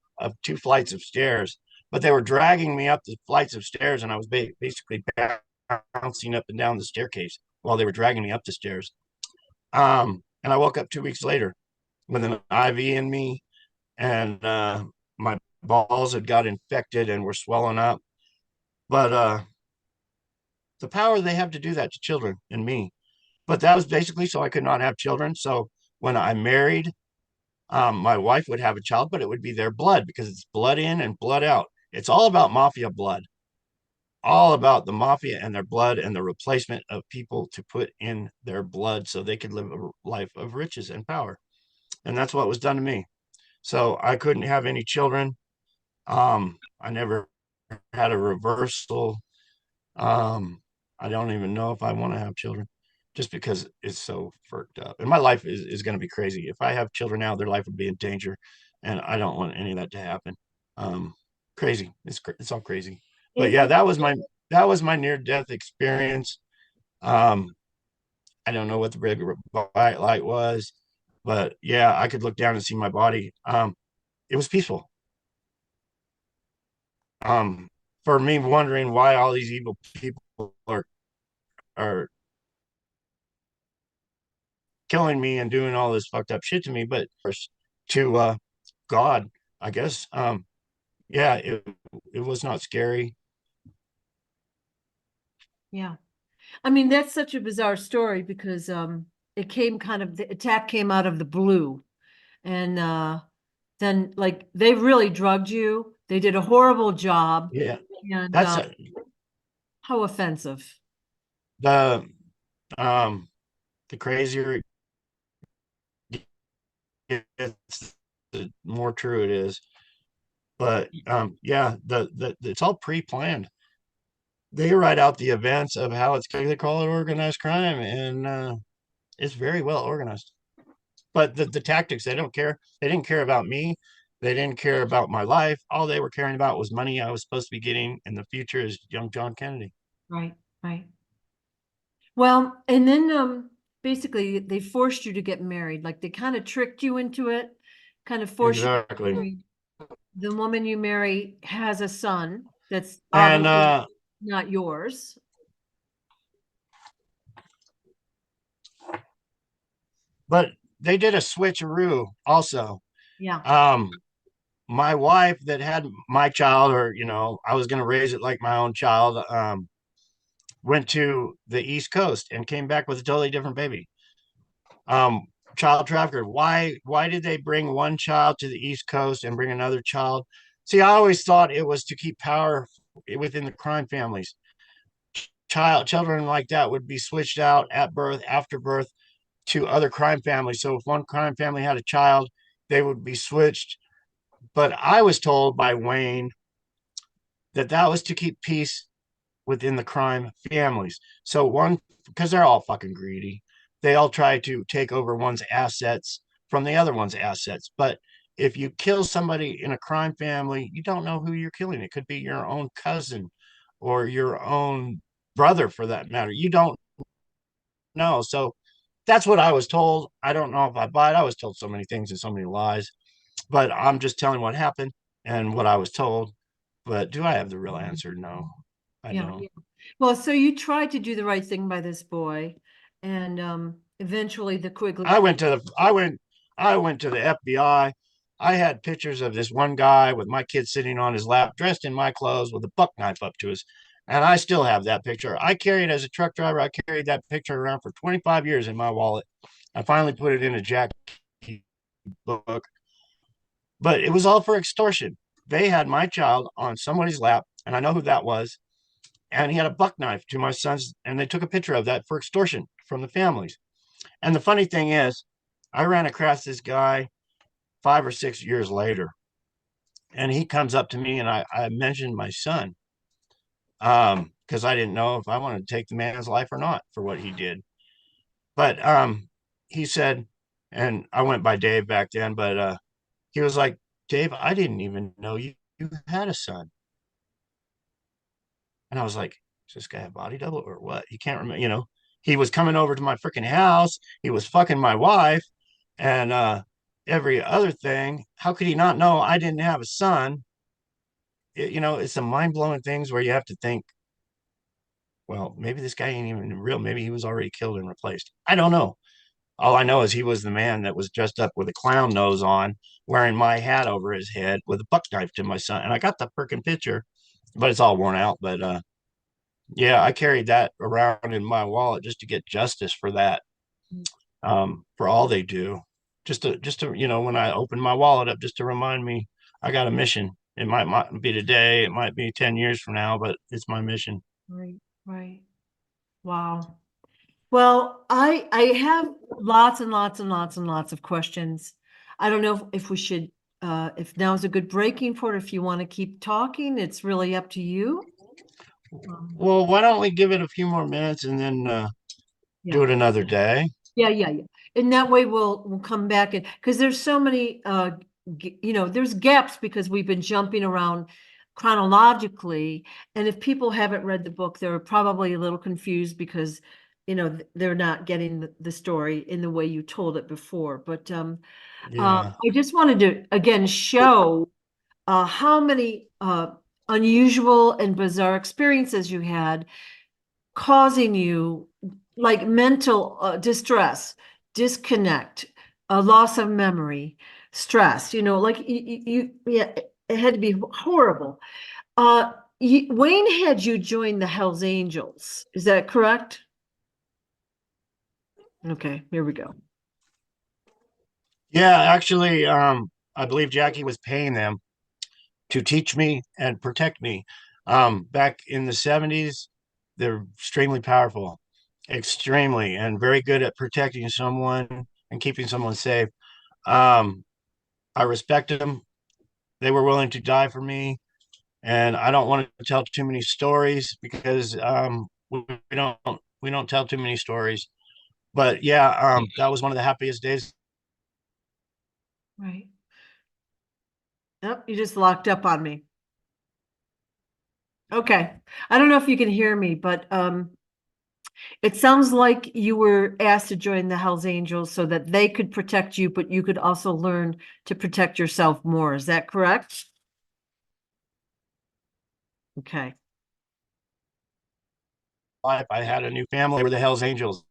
2 flights of stairs. But they were dragging me up the flights of stairs, and I was basically bouncing up and down the staircase while they were dragging me up the stairs. And I woke up 2 weeks later with an IV in me, and my balls had got infected and were swelling up. But the power they have to do that to children and me. But that was basically so I could not have children. So when I married, my wife would have a child, but it would be their blood because it's blood in and blood out. It's all about mafia blood, all about the mafia and their blood and the replacement of people to put in their blood so they could live a life of riches and power. And that's what was done to me. So I couldn't have any children. I never had a reversal. I don't even know if I want to have children just because it's so fucked up. And my life is going to be crazy. If I have children now, their life would be in danger. And I don't want any of that to happen. Um, Crazy. It's all crazy. But yeah, that was my near death experience. Um, I don't know what the red light was, but yeah, I could look down and see my body. It was peaceful. Um, for me wondering why all these evil people are killing me and doing all this fucked up shit to me, but to God, I guess. Yeah, it was not scary. Yeah. I mean, that's such a bizarre story because it came the attack came out of the blue. And then like they really drugged you. They did a horrible job. Yeah, And that's how offensive. the the crazier it gets, the more true it is. But yeah, the it's all pre-planned. They write out the events of how it's going to call it organized crime, and it's very well organized. But the tactics, they don't care. They didn't care about me. They didn't care about my life. All they were caring about was money I was supposed to be getting in the future as young John Kennedy. Right, right. Well, and then basically they forced you to get married. Like they kind of tricked you into it, kind of forced you to get Exactly. married. The woman you marry has a son that's And obviously not yours. but they did a switcheroo also. Yeah. My wife that had my child, or I was going to raise it like my own child, went to the East Coast and came back with a totally different baby. Um, Child trafficker. Why did they bring one child to the East Coast and bring another child? See, I always thought it was to keep power within the crime families. Children like that would be switched out at birth, after birth, to other crime families. So if one crime family had a child, they would be switched. But I was told by Wayne that that was to keep peace within the crime families. So because they're all fucking greedy, they all try to take over one's assets from the other one's assets. But if you kill somebody in a crime family, you don't know who you're killing. It could be your own cousin or your own brother for that matter. You don't know. So that's what I was told. I don't know if I buy it. I was told so many things and so many lies, but I'm just telling what happened and what I was told. But do I have the real answer? No, I don't. Yeah. Well, so you tried to do the right thing by this boy, and eventually the Quigley. I went to the FBI. I had pictures of this one guy with my kid sitting on his lap, dressed in my clothes with a buck knife up to his, and I still have that picture. I carried as a truck driver. I carried that picture around for 25 years in my wallet. I finally put it in a Jack book, but it was all for extortion. They had my child on somebody's lap, and I know who that was. And he had a buck knife to my son's, and they took a picture of that for extortion from the families. And the funny thing is, I ran across this guy 5 or 6 years later, and he comes up to me, and I mentioned my son. because I didn't know if I wanted to take the man's life or not for what he did. But he said, and I went by Dave back then, but he was like, Dave, I didn't even know you had a son. And I was like, is this guy a body double or what? He can't remember, he was coming over to my freaking house. He was fucking my wife and every other thing. How could he not know I didn't have a son? It's some mind blowing things where you have to think, well, maybe this guy ain't even real. Maybe he was already killed and replaced. I don't know. All I know is he was the man that was dressed up with a clown nose on, wearing my hat over his head with a buck knife to my son. And I got the freaking picture, but it's all worn out. But yeah, I carried that around in my wallet just to get justice for that, for all they do. Just to when I open my wallet up, just to remind me I got a mission. It might be today, it might be 10 years from now, but it's my mission. Right, right. Wow. Well, I have lots and lots and lots and lots of questions. I don't know if we should, if now is a good breaking point, if you want to keep talking, it's really up to you. Well, why don't we give it a few more minutes and then do it another day? Yeah. And that way we'll come back and, because there's so many, there's gaps because we've been jumping around chronologically. And if people haven't read the book, they're probably a little confused because, they're not getting the story in the way you told it before. But Yeah. I just wanted to, again, show how many unusual and bizarre experiences you had causing you like mental distress, disconnect, a loss of memory, stress, like yeah, it had to be horrible. Wayne had you join the Hells Angels. Is that correct? Okay, here we go. Yeah, actually, I believe Jackie was paying them to teach me and protect me. Back in the 70s, they're extremely powerful, extremely, and very good at protecting someone and keeping someone safe. Um, I respected them. They were willing to die for me, and I don't want to tell too many stories because we don't tell too many stories. But yeah, that was one of the happiest days. Right. Oh, you just locked up on me. Okay. I don't know if you can hear me, but it sounds like you were asked to join the Hells Angels so that they could protect you, but you could also learn to protect yourself more. Is that correct? Okay. Life, I had a new family. Were the Hells Angels.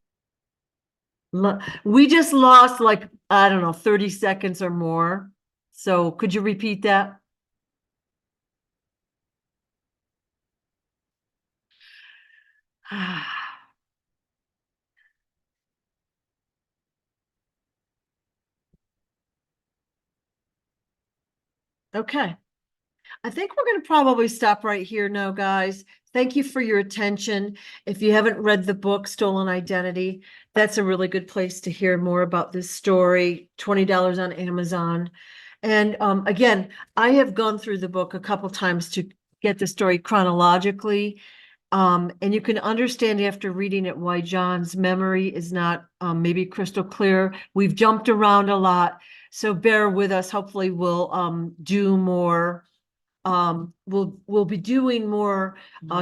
We just lost like, I don't know, 30 seconds or more. So could you repeat that? Okay. I think we're going to probably stop right here now, guys. Thank you for your attention. If you haven't read the book, Stolen Identity, that's a really good place to hear more about this story. $20 on Amazon. And again, I have gone through the book a couple times to get the story chronologically. And you can understand after reading it why John's memory is not maybe crystal clear. We've jumped around a lot, so bear with us. Hopefully we'll do more. We'll be doing more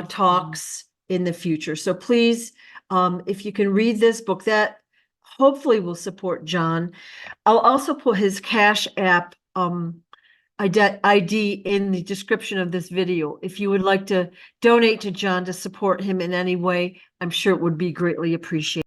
talks in the future. So please, if you can read this book, that hopefully will support John. I'll also put his Cash App ID in the description of this video. If you would like to donate to John to support him in any way, I'm sure it would be greatly appreciated.